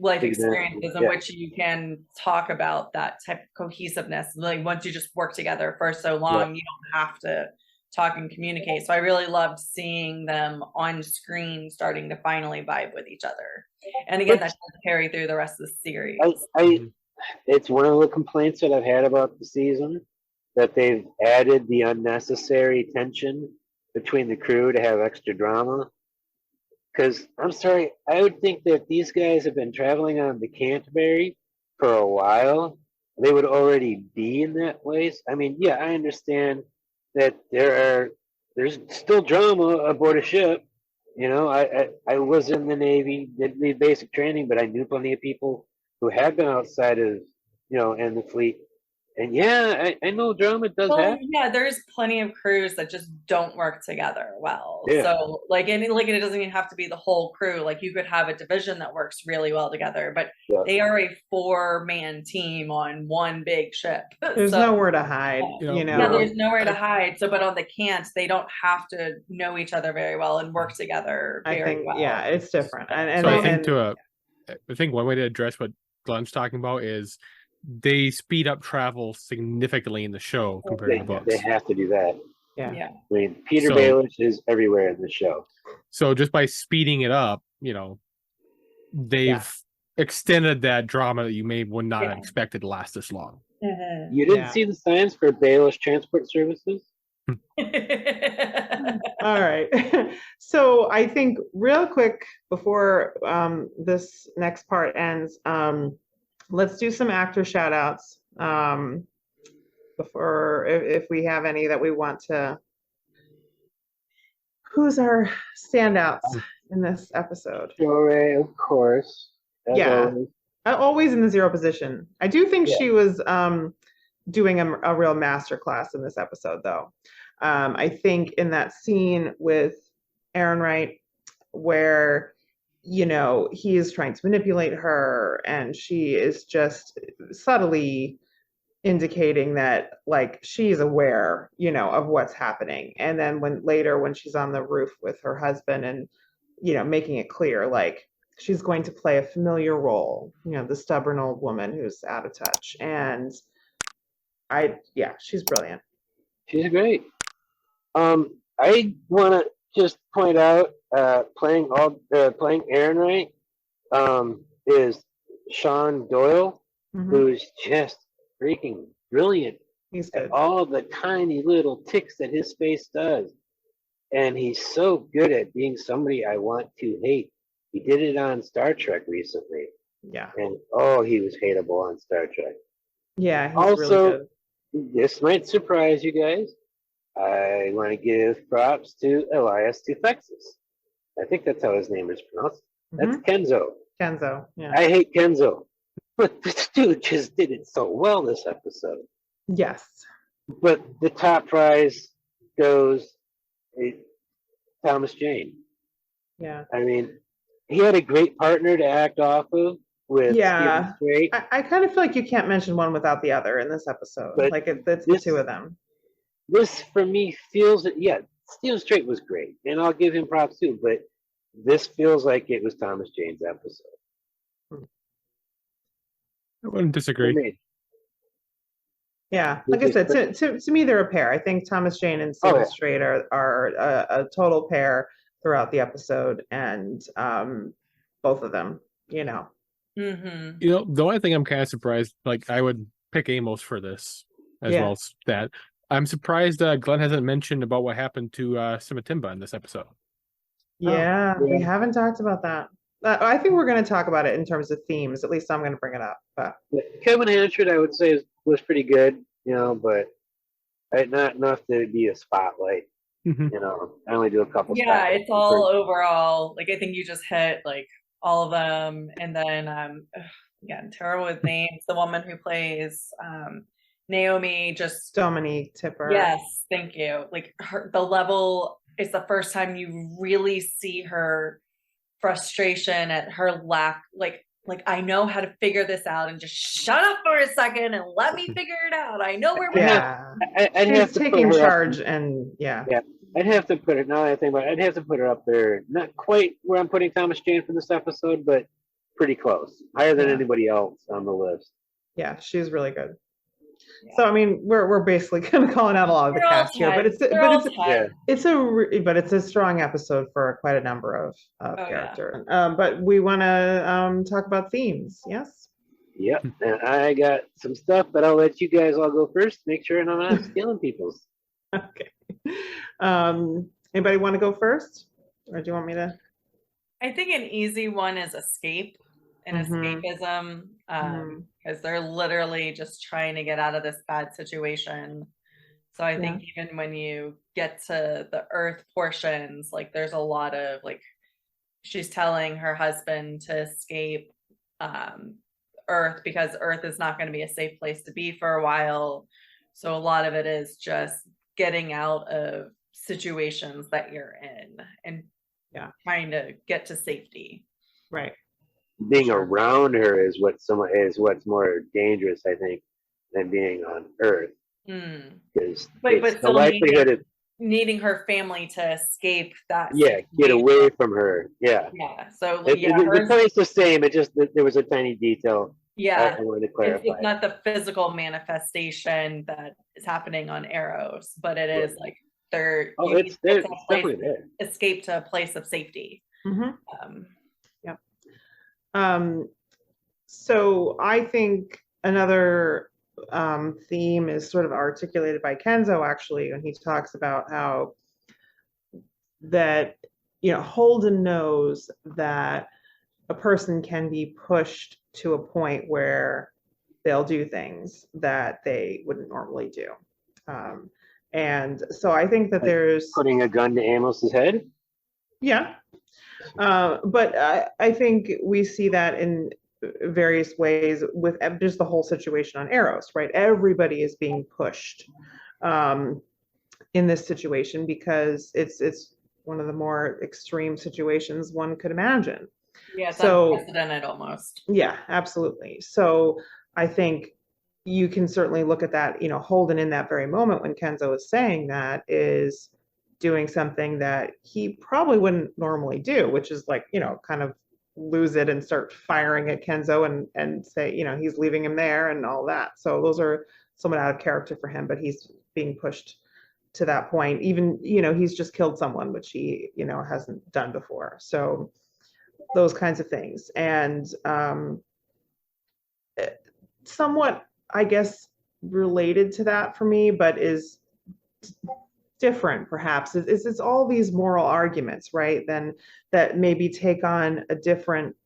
experiences in which you can talk about that type of cohesiveness. Like once you just work together for so long, you don't have to talk and communicate. So I really loved seeing them on screen starting to finally vibe with each other. And again, that does carry through the rest of the series. It's one of the complaints that I've had about the season, that they've added the unnecessary tension between the crew to have extra drama. Because I'm sorry, I would think that if these guys have been traveling on the Canterbury for a while, they would already be in that place. I mean, yeah, I understand that there's still drama aboard a ship. You know, I was in the Navy, didn't need basic training, but I knew plenty of people who had been outside of, you know, in the fleet. And yeah, I know drama does happen. Yeah, there's plenty of crews that just don't work together well. So like, and it doesn't even have to be the whole crew. Like you could have a division that works really well together, but they are a 4-man team on one big ship. There's nowhere to hide, you know. Yeah, there's nowhere to hide. So, but on the Cants, they don't have to know each other very well and work together very well. Yeah, it's different. And so I think one way to address what Glenn's talking about is they speed up travel significantly in the show compared to the books. They have to do that. Yeah. I mean, Peter Baelish is everywhere in the show. So just by speeding it up, you know, they've extended that drama that you would not have expected to last this long. You didn't see the signs for Baelish Transport Services? All right. So I think real quick before this next part ends, let's do some actor shout outs before, if we have any that we want to. Who's our standouts in this episode? Sure, of course. Always in the zero position. I do think she was doing a real masterclass in this episode, though. I think in that scene with Errinwright, where you know, he is trying to manipulate her, and she is just subtly indicating that like she's aware, you know, of what's happening. And then when she's on the roof with her husband and, you know, making it clear like she's going to play a familiar role, you know, the stubborn old woman who's out of touch. And she's brilliant. She's great. I want to just point out, playing Errinwright, is Sean Doyle, who's just freaking brilliant. He's good. At all the tiny little ticks that his face does, and he's so good at being somebody I want to hate. He did it on Star Trek recently. Yeah. And he was hateable on Star Trek. Yeah. He's Also, really good. This might surprise you guys. I want to give props to Elias Tufexis. I think that's how his name is pronounced. That's Kenzo. Kenzo, yeah. I hate Kenzo, but this dude just did it so well this episode. Yes. But the top prize goes to Thomas Jane. Yeah. I mean, he had a great partner to act off of with Stephen Strait. I kind of feel like you can't mention one without the other in this episode. But like it's the two of them. This, for me, feels that, Stephen Strait was great, and I'll give him props too, but this feels like it was Thomas Jane's episode. I wouldn't disagree. Yeah, like I said, to me, they're a pair. I think Thomas Jane and Stephen Strait are a total pair throughout the episode, and both of them, you know. You know, the only thing I'm kind of surprised, like I would pick Amos for this as well as that. I'm surprised Glenn hasn't mentioned about what happened to Simatimba in this episode. Yeah, we haven't talked about that. I think we're going to talk about it in terms of themes. At least I'm going to bring it up. But Kevin Hanchard, I would say, was pretty good, you know, but not enough to be a spotlight. You know, I only do a couple. Yeah, it's all overall. Like I think you just hit like all of them, and then again, terrible with names. The woman who plays Naomi, just Dominique Tipper. Yes, thank you. Like the level is the first time you really see her frustration at her lack. Like I know how to figure this out, and just shut up for a second and let me figure it out. I know where we're I'd have to taking charge, and I'd have to put it. Now that I think about it, I'd have to put her up there. Not quite where I'm putting Thomas Jane for this episode, but pretty close. Higher than anybody else on the list. Yeah, she's really good. So I mean, we're basically kind of calling out a lot of the cast here, but it's a strong episode for quite a number of characters. But we want to talk about themes. Yes. Yep, and I got some stuff, but I'll let you guys all go first. Make sure I'm not stealing people's. Okay. Anybody want to go first, or do you want me to? I think an easy one is escape. And escapism, because they're literally just trying to get out of this bad situation. So I think even when you get to the Earth portions, like there's a lot of like, she's telling her husband to escape Earth because Earth is not going to be a safe place to be for a while. So a lot of it is just getting out of situations that you're in and trying to get to safety. Right. Being around her is what's more dangerous, I think, than being on Earth. Because but the likelihood of needing her family to escape that. Get away from her. Yeah. So the point's the same. It just there was a tiny detail. Yeah. I wanted to clarify. It's not the physical manifestation that is happening on Eros, but it is like they're. It's definitely there. Escape to a place of safety. So I think another theme is sort of articulated by Kenzo actually, when he talks about how that, you know, Holden knows that a person can be pushed to a point where they'll do things that they wouldn't normally do. And so I think that there's putting a gun to Amos's head. Yeah. But I think we see that in various ways with just the whole situation on Eros, right? Everybody is being pushed in this situation because it's one of the more extreme situations one could imagine. Yeah, it's so unprecedented almost. Yeah, absolutely. So I think you can certainly look at that, Holden in that very moment when Kenzo is saying that is doing something that he probably wouldn't normally do, which is like, kind of lose it and start firing at Kenzo and say, he's leaving him there and all that. So those are somewhat out of character for him, but he's being pushed to that point. Even, he's just killed someone, which he, hasn't done before. So those kinds of things. And somewhat, I guess, related to that for me, but is different perhaps, is it's all these moral arguments, right? Then that maybe take on a different,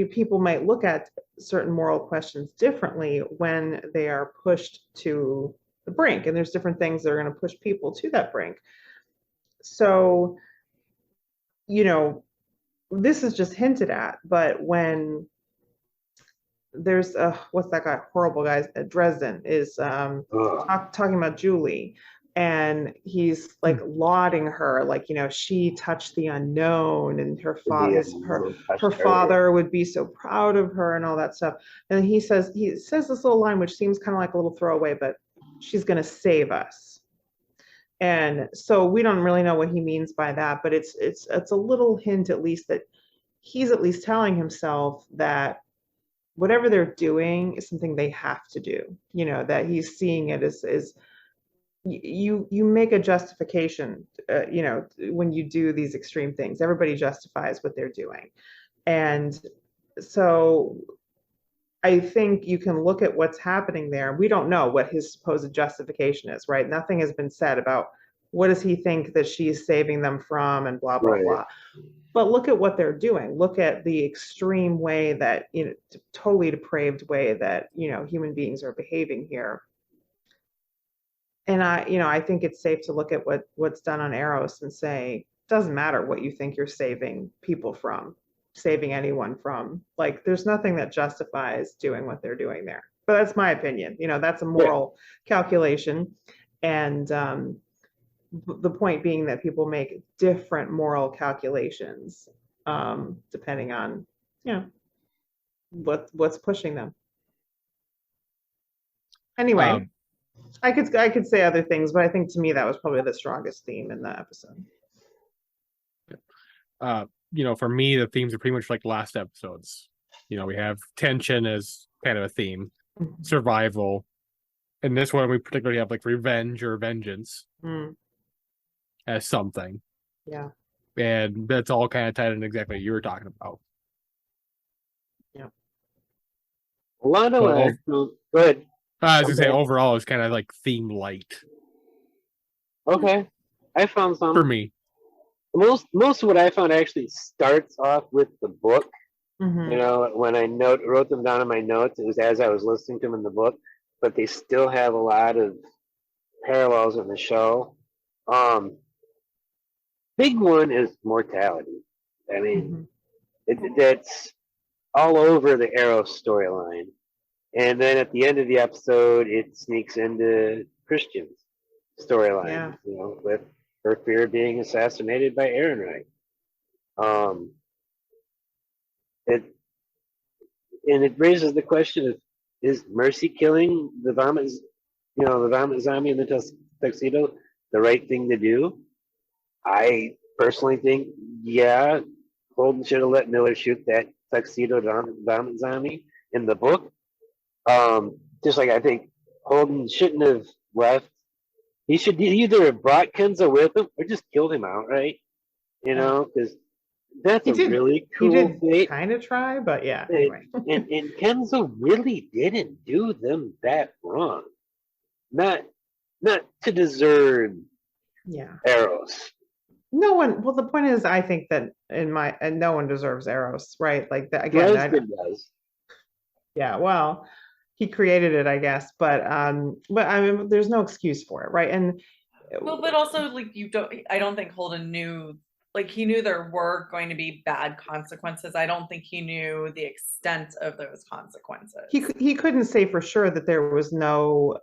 people might look at certain moral questions differently when they are pushed to the brink. And there's different things that are going to push people to that brink. So, this is just hinted at, but when there's what's that guy, horrible guy, Dresden is talking about Julie, and he's like lauding her, like, she touched the unknown, and her father would be so proud of her and all that stuff. And he says this little line, which seems kind of like a little throwaway, but she's going to save us. And so we don't really know what he means by that, but it's a little hint, at least, that he's at least telling himself that whatever they're doing is something they have to do, that he's seeing it as you make a justification, when you do these extreme things. Everybody justifies what they're doing. And so I think you can look at what's happening there. We don't know what his supposed justification is, right? Nothing has been said about what does he think that she's saving them from and blah, blah, blah. But look at what they're doing. Look at the extreme way that, totally depraved way that, human beings are behaving here. And I think it's safe to look at what's done on Eros and say, doesn't matter what you think you're saving people from, saving anyone from. Like, there's nothing that justifies doing what they're doing there. But that's my opinion. That's a moral calculation. And the point being that people make different moral calculations depending on, what's pushing them. Anyway, I could say other things, but I think to me that was probably the strongest theme in the episode. For me, the themes are pretty much like last episodes. We have tension as kind of a theme, survival. In this one, we particularly have like revenge or vengeance as something. Yeah. And that's all kind of tied in exactly what you were talking about. Yeah. A lot of go ahead. I was going to say, overall, it's kind of like theme light. Okay. I found some. For me. Most of what I found actually starts off with the book. Mm-hmm. When I wrote them down in my notes, it was as I was listening to them in the book, but they still have a lot of parallels in the show. Big one is mortality. I mean, that's all over the Eros storyline. And then at the end of the episode, it sneaks into Chrisjen's storyline, with her fear of being assassinated by Errinwright. It raises the question of, is Mercy killing the vomit zombie in the tuxedo the right thing to do? I personally think, Holden should have let Miller shoot that tuxedo vomit zombie in the book. Just like I think Holden shouldn't have left. He should either have brought Kenzo with him or just killed him outright. Because that's really cool. He did kind of try, but yeah. Anyway. and Kenzo really didn't do them that wrong. Not to deserve Eros. No one. Well, the point is, I think that no one deserves Eros, right? Like that again. Dresden does. Yeah. Well, he created it, I guess, but I mean, there's no excuse for it, right? And but also, like, I don't think Holden knew. Like, he knew there were going to be bad consequences. I don't think he knew the extent of those consequences. He couldn't say for sure that there was no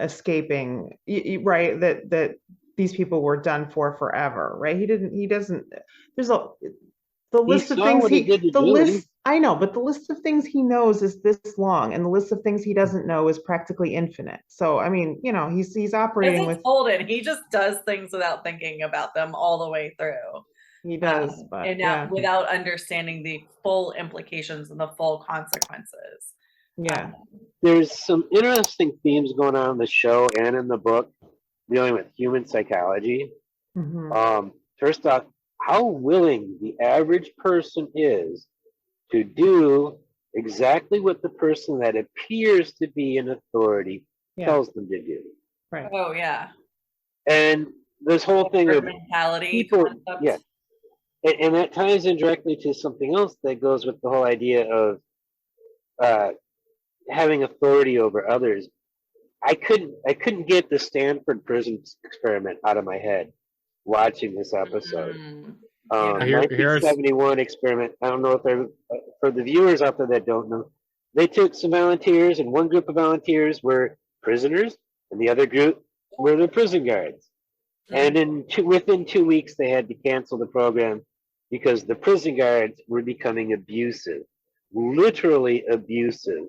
escaping, right? That these people were done for forever, right? He doesn't, there's a, the list of saw things what he did to Julie. I know, but the list of things he knows is this long, and the list of things he doesn't know is practically infinite. So, I mean, you know, he's operating with Holden. He just does things without thinking about them all the way through. He does, but and yeah. without understanding the full implications and the full consequences. Yeah. There's some interesting themes going on in the show and in the book dealing with human psychology. First off, how willing the average person is to do exactly what the person that appears to be in authority tells them to do. Right. Oh yeah. And this whole thing of mentality people, and that ties in directly to something else that goes with the whole idea of having authority over others. I couldn't get the Stanford prison experiment out of my head watching this episode. 1971 experiment. I don't know if they're for the viewers out there that don't know. They took some volunteers, and one group of volunteers were prisoners, and the other group were the prison guards. And within 2 weeks, they had to cancel the program because the prison guards were becoming abusive, literally abusive,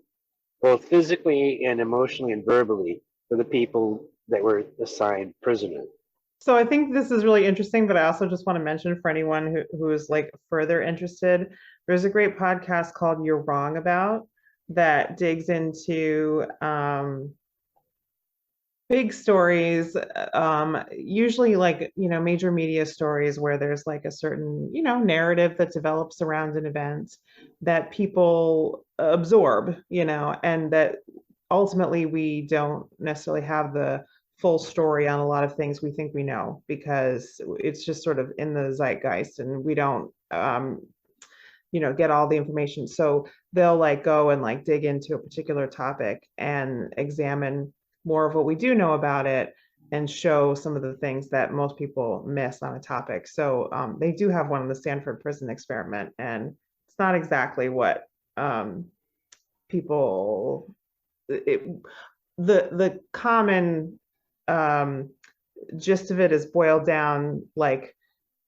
both physically and emotionally and verbally, for the people that were assigned prisoners. So I think this is really interesting, but I also just want to mention for anyone who is like further interested, there's a great podcast called You're Wrong About that digs into big stories, usually like, you know, major media stories where there's like a certain, you know, narrative that develops around an event that people absorb, you know, and that ultimately we don't necessarily have the full story on a lot of things we think we know because it's just sort of in the zeitgeist and we don't you know, get all the information. So they'll like go and like dig into a particular topic and examine more of what we do know about it and show some of the things that most people miss on a topic. So they do have one on the Stanford prison experiment, and it's not exactly what people the common gist of it is boiled down like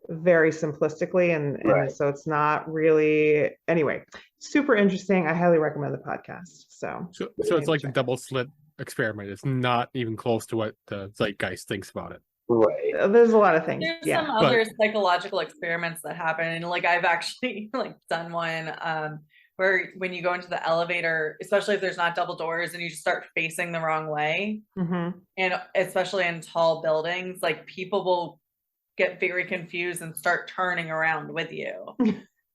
very simplistically, and so it's not really, anyway, super interesting. I highly recommend the podcast. So it's like the double slit experiment. It's not even close to what the zeitgeist thinks about it. Right. There's a lot of things. There's some other psychological experiments that happen, and like I've actually like done one where when you go into the elevator, especially if there's not double doors and you just start facing the wrong way, and especially in tall buildings, like people will get very confused and start turning around with you.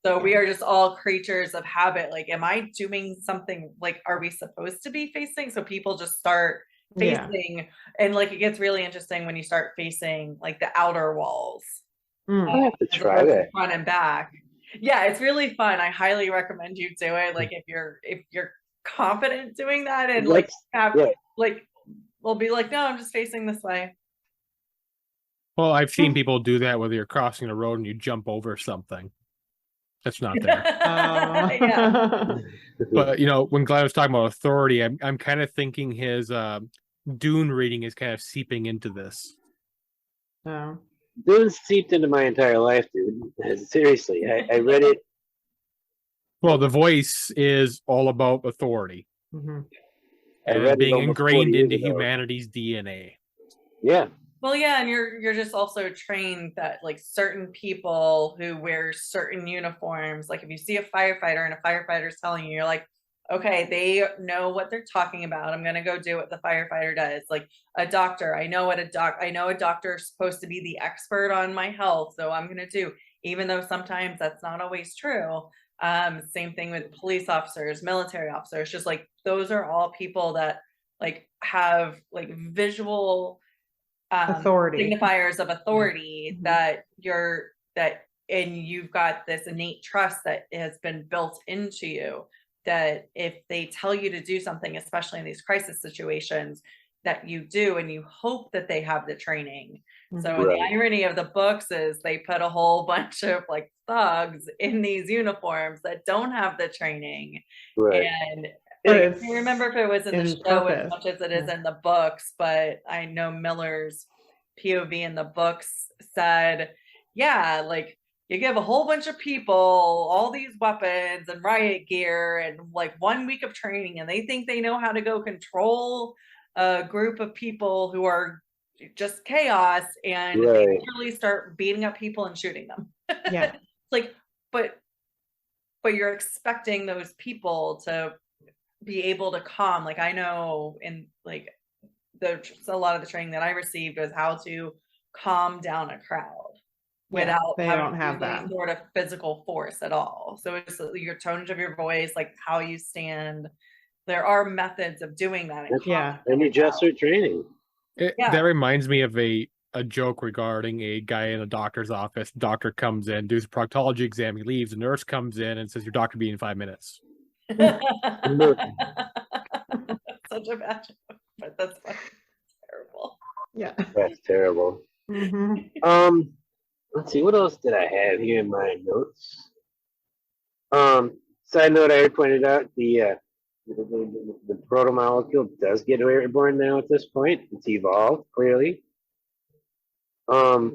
So we are just all creatures of habit. Like, am I doing something? Like, are we supposed to be facing? So people just start facing, and like it gets really interesting when you start facing like the outer walls. I have to try that. Front and back. Yeah, it's really fun. I highly recommend you do it. Like if you're confident doing that, and like we'll be like, no, I'm just facing this way. Well, I've seen people do that whether you're crossing the road and you jump over something that's not there. But you know, when Glenn was talking about authority, I'm kind of thinking his Dune reading is kind of seeping into this. Dune seeped into my entire life, dude. Seriously, I read it. Well, the voice is all about authority. And being ingrained into humanity's DNA. Yeah. Well, yeah, and you're just also trained that like certain people who wear certain uniforms, like if you see a firefighter and a firefighter's telling you, you're like, okay, they know what they're talking about. I'm gonna go do what the firefighter does. Like a doctor, I know a doctor is supposed to be the expert on my health, so I'm gonna do, even though sometimes that's not always true. Same thing with police officers, military officers, just like those are all people that like have like visual authority, signifiers of authority, that and you've got this innate trust that has been built into you, that if they tell you to do something, especially in these crisis situations, that you do, and you hope that they have the training. So the irony of the books is they put a whole bunch of like thugs in these uniforms that don't have the training. And I can't remember if it was in the show as much as it is in the books, but I know Miller's POV in the books said, yeah, like you give a whole bunch of people all these weapons and riot gear and like 1 week of training, and they think they know how to go control a group of people who are just chaos, and they literally start beating up people and shooting them. Yeah. Like, but you're expecting those people to be able to calm. Like I know in like a lot of the training that I received was how to calm down a crowd without they don't have any that sort of physical force at all. So it's your tone of your voice, like how you stand. There are methods of doing that. And you just are training. That reminds me of a joke regarding a guy in a doctor's office. Doctor comes in, does a proctology exam, he leaves. The nurse comes in and says, "Your doctor will be in 5 minutes." Such a bad joke, but that's terrible. Yeah, that's terrible. Mm-hmm. Let's see, what else did I have here in my notes? Side note, I pointed out the proto molecule does get airborne now at this point. It's evolved clearly. And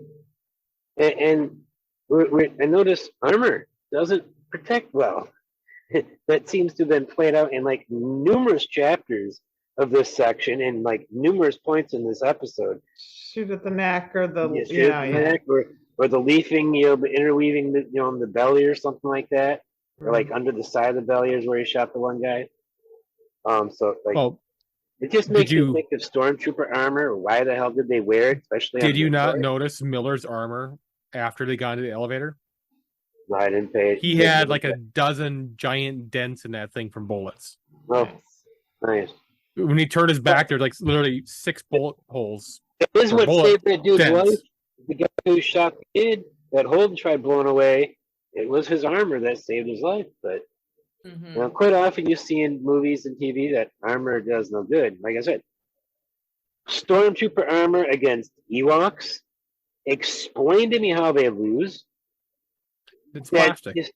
I noticed armor doesn't protect well. That seems to have been played out in like numerous chapters of this section and like numerous points in this episode. Shoot at the neck or the neck or the leafing, the interweaving, in the belly or something like that, or like under the side of the belly is where he shot the one guy. So like, it just makes me think of stormtrooper armor. Why the hell did they wear it? Especially. Did you not notice Miller's armor after they got into the elevator? No, I didn't pay it. He had like a dozen giant dents in that thing from bullets. Oh, nice. When he turned his back, there's like literally 6 bullet holes. This is what saved that dude's life. The guy who shot the kid that Holden tried blowing away, it was his armor that saved his life. But quite often you see in movies and TV that armor does no good. Like I said, stormtrooper armor against Ewoks. Explain to me how they lose. It's plastic. Because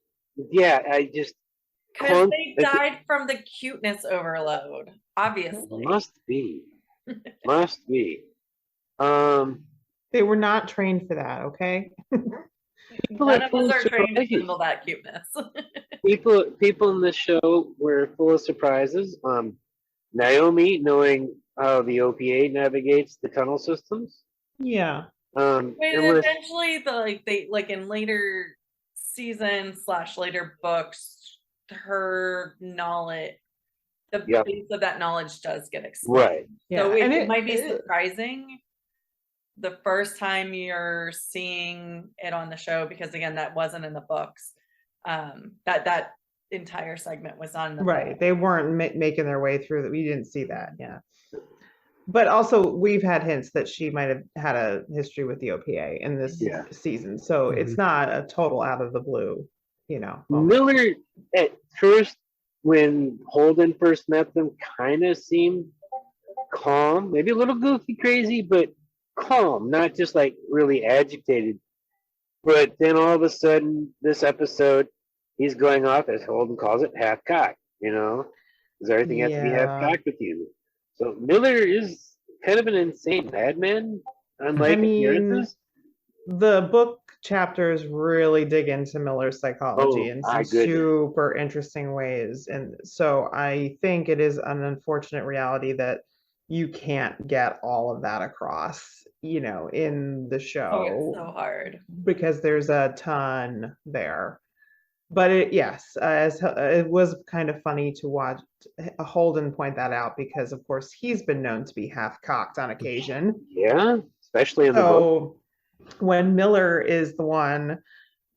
they died from the cuteness overload. Obviously, must be. They were not trained for that. Okay. None of us are trained to handle that cuteness. people in this show were full of surprises. Naomi, knowing how the OPA navigates the tunnel systems. Yeah. And eventually, they in later seasons / later books, her knowledge, the base of that knowledge does get explained. Right. So it might be surprising the first time you're seeing it on the show, because again, that wasn't in the books. That entire segment was on the book. They weren't making their way through that. We didn't see that. Yeah. But also, we've had hints that she might have had a history with the OPA in this season, so it's not a total out of the blue, Miller at first, when Holden first met them, kind of seemed calm, maybe a little goofy, crazy, but calm, not just like really agitated. But then all of a sudden, this episode, he's going off, as Holden calls it, half cocked. Because everything has to be half cocked with you. So Miller is kind of an insane madman, unlike appearances. The book chapters really dig into Miller's psychology in some super interesting ways. And so I think it is an unfortunate reality that you can't get all of that across, in the show. Oh, it's so hard. Because there's a ton there. But it was kind of funny to watch Holden point that out, because of course he's been known to be half cocked on occasion. Yeah, especially in the book. When Miller is the one,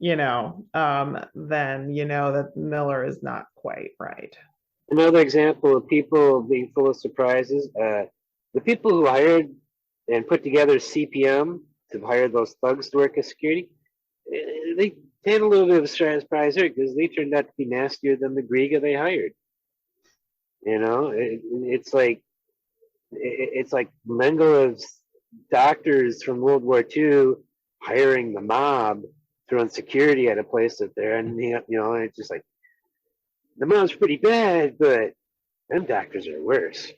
then that Miller is not quite right. Another example of people being full of surprises, the people who hired and put together CPM to hire those thugs to work as security, they had a little bit of a surprise here, because they turned out to be nastier than the Griga they hired. It's like Mengelev's doctors from World War II hiring the mob, throwing security at a place that they're, and it's just like, the mob's pretty bad, but them doctors are worse.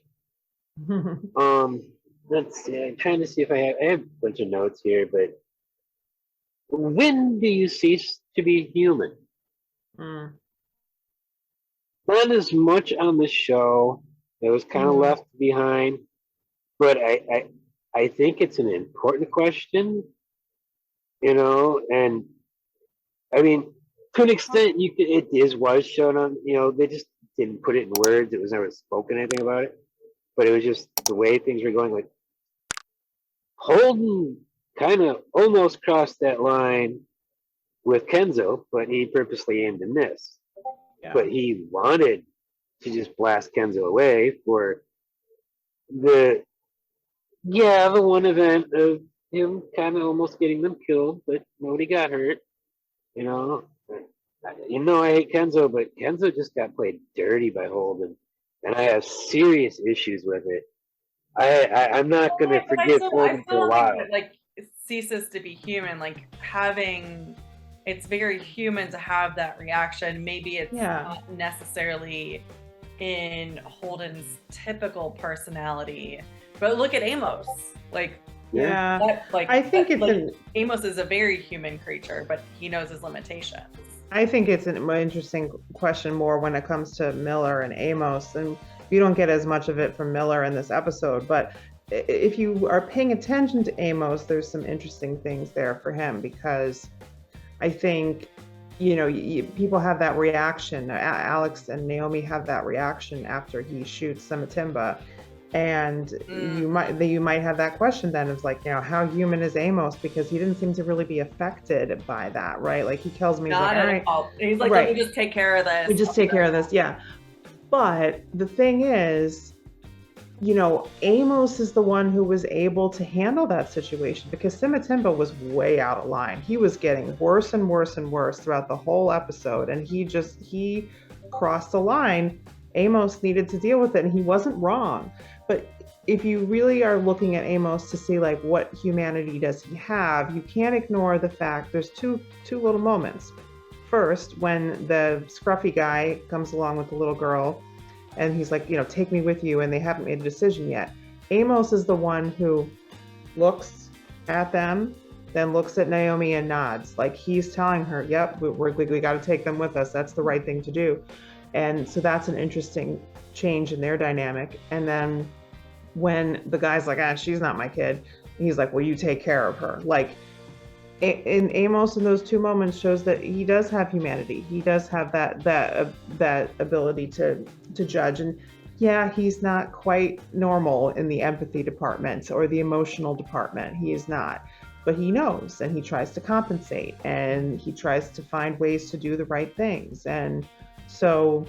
let's see. I'm trying to see if I have a bunch of notes here, but when do you cease to be human? Mm. Not as much on the show. It was kind of left behind, but I think it's an important question, and I mean, to an extent, was shown on, they just didn't put it in words. It was never spoken anything about it, but it was just the way things were going. Like Holden kind of almost crossed that line with Kenzo, but he purposely aimed to miss. Yeah. But he wanted to just blast Kenzo away for the one event of him kind of almost getting them killed, but nobody got hurt. I hate Kenzo, but Kenzo just got played dirty by Holden, and I have serious issues with it. I'm not going to forgive Holden for a while. Like, it ceases to be human. Like, it's very human to have that reaction. Maybe it's not necessarily in Holden's typical personality, but look at Amos. I think Amos is a very human creature, but he knows his limitations. I think it's an interesting question more when it comes to Miller and Amos, and you don't get as much of it from Miller in this episode, but if you are paying attention to Amos, there's some interesting things there for him, because I think, people have that reaction. Alex and Naomi have that reaction after he shoots Samatimba. And you might have that question then, of like, how human is Amos, because he didn't seem to really be affected by that, right? Like, he kills me, he's like, all right, he's like, let me just take care of this. We just take care of this, yeah. But the thing is, Amos is the one who was able to handle that situation, because Samatimba was way out of line. He was getting worse and worse and worse throughout the whole episode, and he crossed the line. Amos needed to deal with it, and he wasn't wrong. But if you really are looking at Amos to see like what humanity does he have, you can't ignore the fact there's two little moments. First, when the scruffy guy comes along with the little girl, and he's like, take me with you, and they haven't made a decision yet. Amos is the one who looks at them, then looks at Naomi and nods. Like, he's telling her, yep, we got to take them with us. That's the right thing to do. And so that's an interesting change in their dynamic. And then when the guy's like, she's not my kid, he's like, well, you take care of her. Like, in Amos, in those two moments, shows that he does have humanity. He does have that ability to judge. And yeah, he's not quite normal in the empathy department or the emotional department. He is not. But he knows, and he tries to compensate, and he tries to find ways to do the right things. And so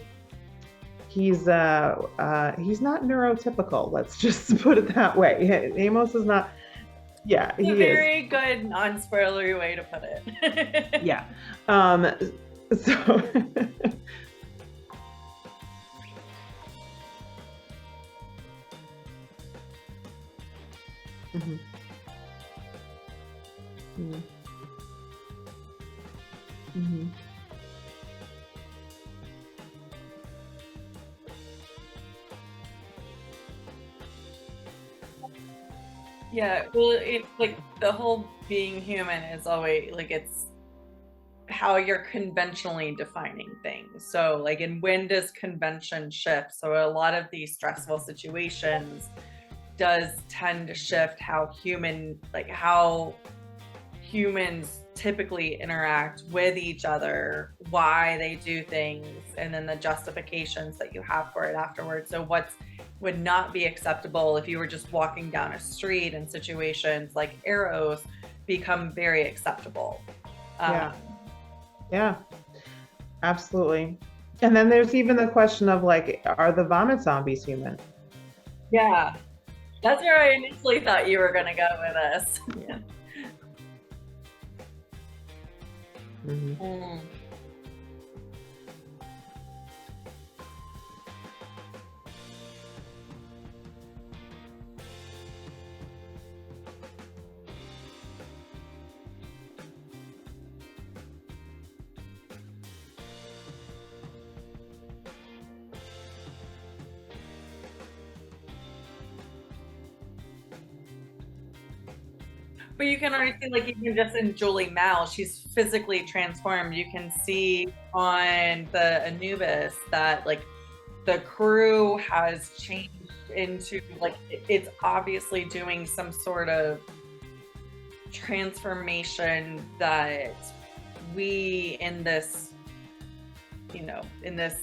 he's not neurotypical. Let's just put it that way. Amos is not. Yeah, it's a very good non-spoilery way to put it. Yeah. So. Mm-hmm. Mm-hmm. Mm-hmm. Yeah, well, it's like the whole being human is always like, it's how you're conventionally defining things. So like, and when does convention shift? So a lot of these stressful situations does tend to shift how humans typically interact with each other, why they do things, and then the justifications that you have for it afterwards. So what would not be acceptable if you were just walking down a street, in situations like Eros become very acceptable. Yeah, absolutely. And then there's even the question of like, are the vomit zombies human? Yeah, that's where I initially thought you were gonna go with this. Yeah. Mm-hmm. Mm. But you can already see, like, even just in Julie Mal, she's physically transformed. You can see on the Anubis that, like, the crew has changed into, like, it's obviously doing some sort of transformation that we in this, you know, in this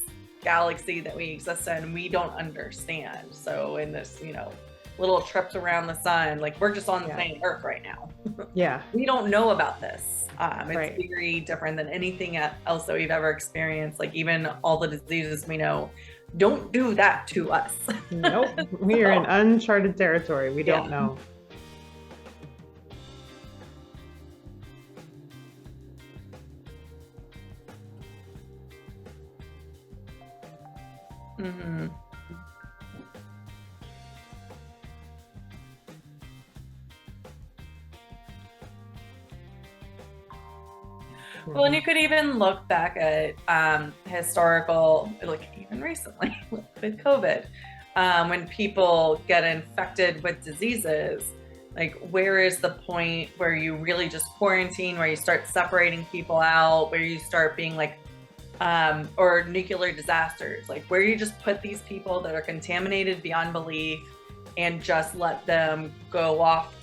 galaxy that we exist in, we don't understand. So in this, you know, little trips around the sun, like, we're just on the planet Earth right now. Yeah. We don't know about this. It's Right. very different than anything else that we've ever experienced. Like, even all the diseases we know, don't do that to us. Nope. We are in uncharted territory. We don't know. Mm-hmm. Well, and you could even look back at historical, like even recently with COVID, when people get infected with diseases, like, where is the point where you really just quarantine, where you start separating people out, where you start being like, or nuclear disasters, like, where you just put these people that are contaminated beyond belief and just let them go off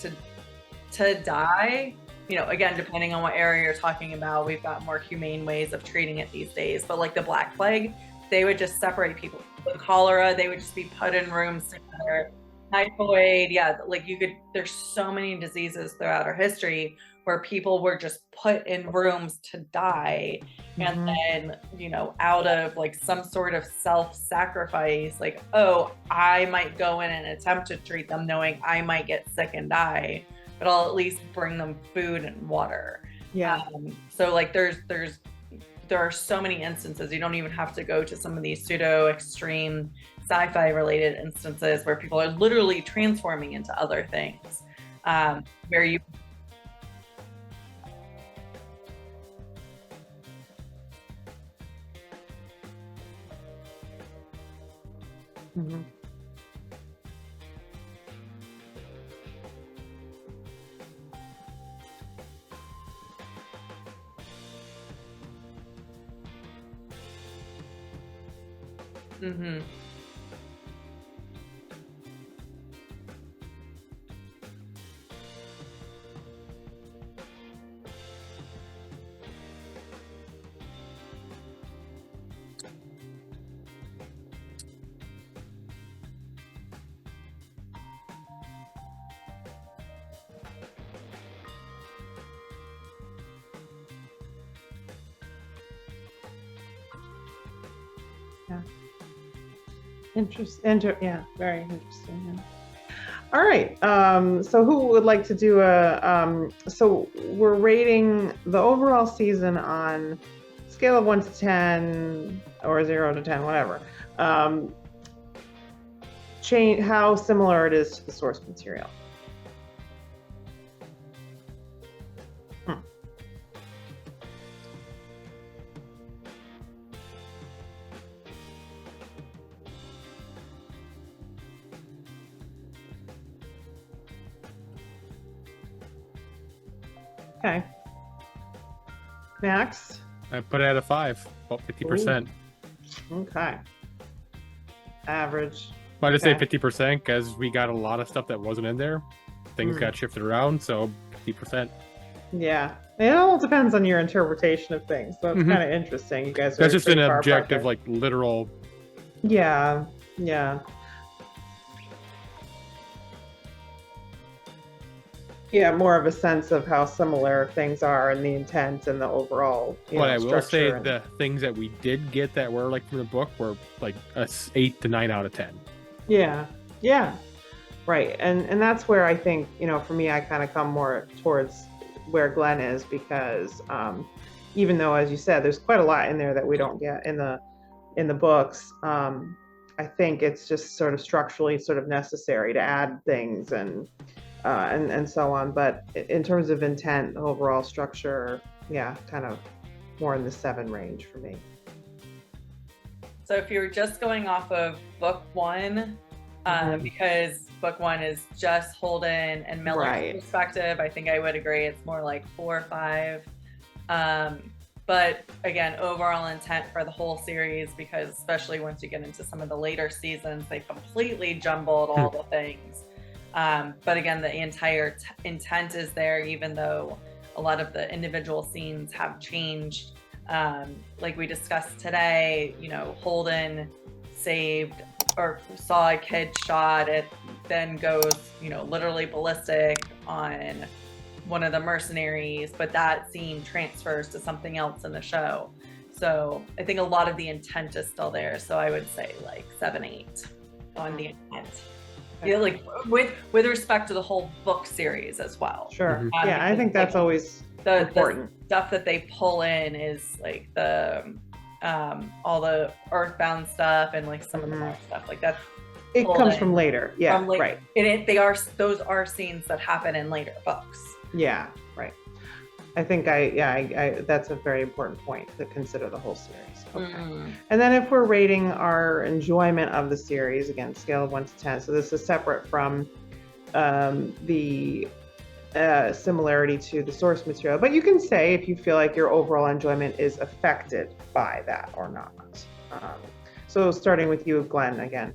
to die. You know, again, depending on what area you're talking about, we've got more humane ways of treating it these days. But like the Black Plague, they would just separate people. The cholera, they would just be put in rooms together. Typhoid, yeah, like there's so many diseases throughout our history where people were just put in rooms to die. And then, you know, out of like some sort of self-sacrifice, like, oh, I might go in and attempt to treat them knowing I might get sick and die, but I'll at least bring them food and water. Yeah. So like there are so many instances. You don't even have to go to some of these pseudo extreme sci-fi related instances where people are literally transforming into other things, where you Yeah, very interesting. Yeah. All right. So who would like to do so we're rating the overall season on a scale of 1 to 10 or 0 to 10, whatever. Change how similar it is to the source material. Okay. Max? I put it at a 5, about 50%. Okay. Average. But I just say 50% because we got a lot of stuff that wasn't in there. Things got shifted around, so 50%. Yeah. It all depends on your interpretation of things. So it's kind of interesting. You guys are That's just an objective, like literal. Yeah. Yeah. Yeah, more of a sense of how similar things are and the intent and the overall. But I will say the things that we did get that were like from the book were like a 8 to 9 out of 10. Yeah, yeah, right. And that's where I think, you know, for me, I kind of come more towards where Glenn is, because even though, as you said, there's quite a lot in there that we don't get in the books. I think it's just sort of structurally sort of necessary to add things and so on. But in terms of intent, overall structure, yeah, kind of more in the 7 range for me. So if you're just going off of book 1, because book 1 is just Holden and Miller's perspective. I think I would agree it's more like 4 or 5. But again, overall intent for the whole series, because especially once you get into some of the later seasons, they completely jumbled all the things. But again, the entire intent is there, even though a lot of the individual scenes have changed. Like we discussed today, you know, Holden saved or saw a kid shot. It then goes, you know, literally ballistic on one of the mercenaries, but that scene transfers to something else in the show. So I think a lot of the intent is still there. So I would say like 7, 8 on the intent. Yeah, like with respect to the whole book series as well. Sure. Yeah, I think that's always important. The stuff that they pull in is like the all the Earthbound stuff and like some of the more stuff like that. It comes from later. Yeah, right. Those are scenes that happen in later books. Yeah, right. I think I that's a very important point to consider the whole series. Okay. And then if we're rating our enjoyment of the series, again, scale of 1 to 10. So this is separate from the similarity to the source material, but you can say if you feel like your overall enjoyment is affected by that or not. So starting with you, Glenn, again.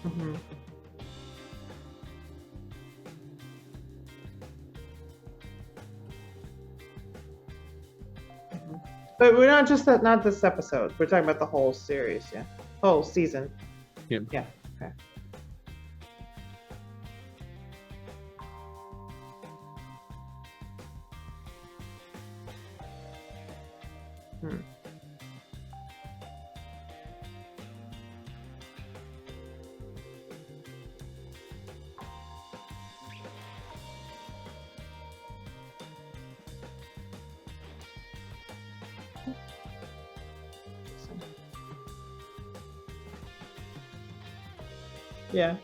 Mm-hmm. But we're not just not this episode. We're talking about the whole series, yeah, whole season. Yep. Yeah. Okay. Yeah.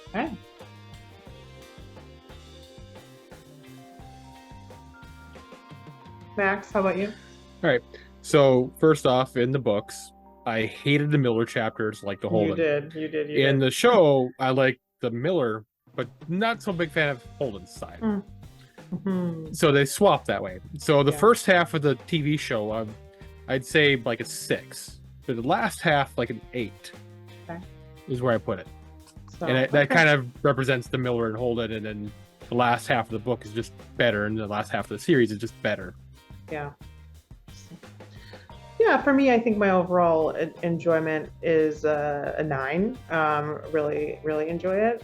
Okay. Max, how about you? All right. So first off, in the books, I hated the Miller chapters like the Holden. You did. In the show, I like the Miller, but not so big fan of Holden's side. Mm-hmm. So they swapped that way. So the first half of the TV show, I'd say like a 6. But the last half, like an 8. Okay. Is where I put it. So, and that kind of represents the Miller and Holden, and then the last half of the book is just better, and the last half of the series is just better. Yeah. Yeah, for me, I think my overall enjoyment is a 9. Really, really enjoy it.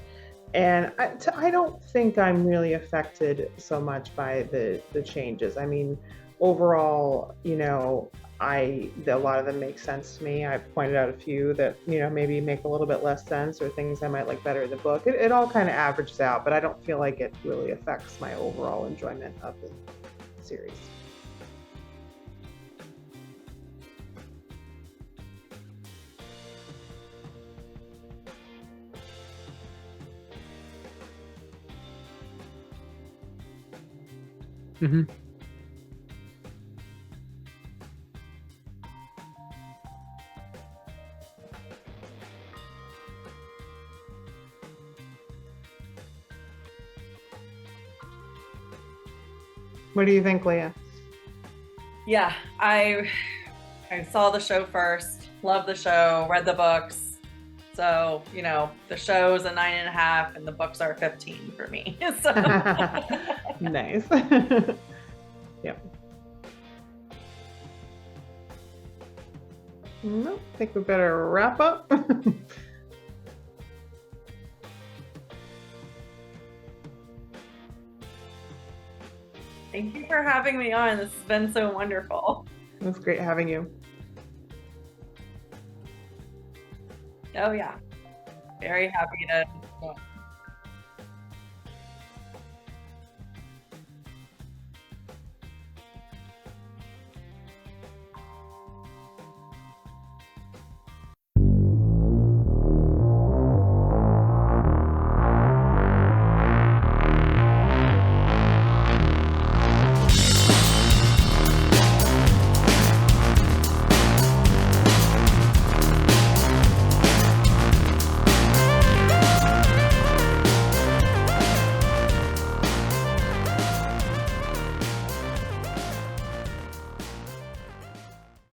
And I don't think I'm really affected so much by the changes. I mean, overall, you know, a lot of them make sense to me. I pointed out a few that, you know, maybe make a little bit less sense, or things I might like better in the book. It all kind of averages out, but I don't feel like it really affects my overall enjoyment of the series. Mm-hmm. What do you think, Leah? Yeah, I saw the show first, loved the show, read the books. So, you know, the show's a 9.5 and the books are 15 for me. So. Nice. Yep. No, I think we better wrap up. Thank you for having me on. This has been so wonderful. It was great having you. Oh yeah. Very happy to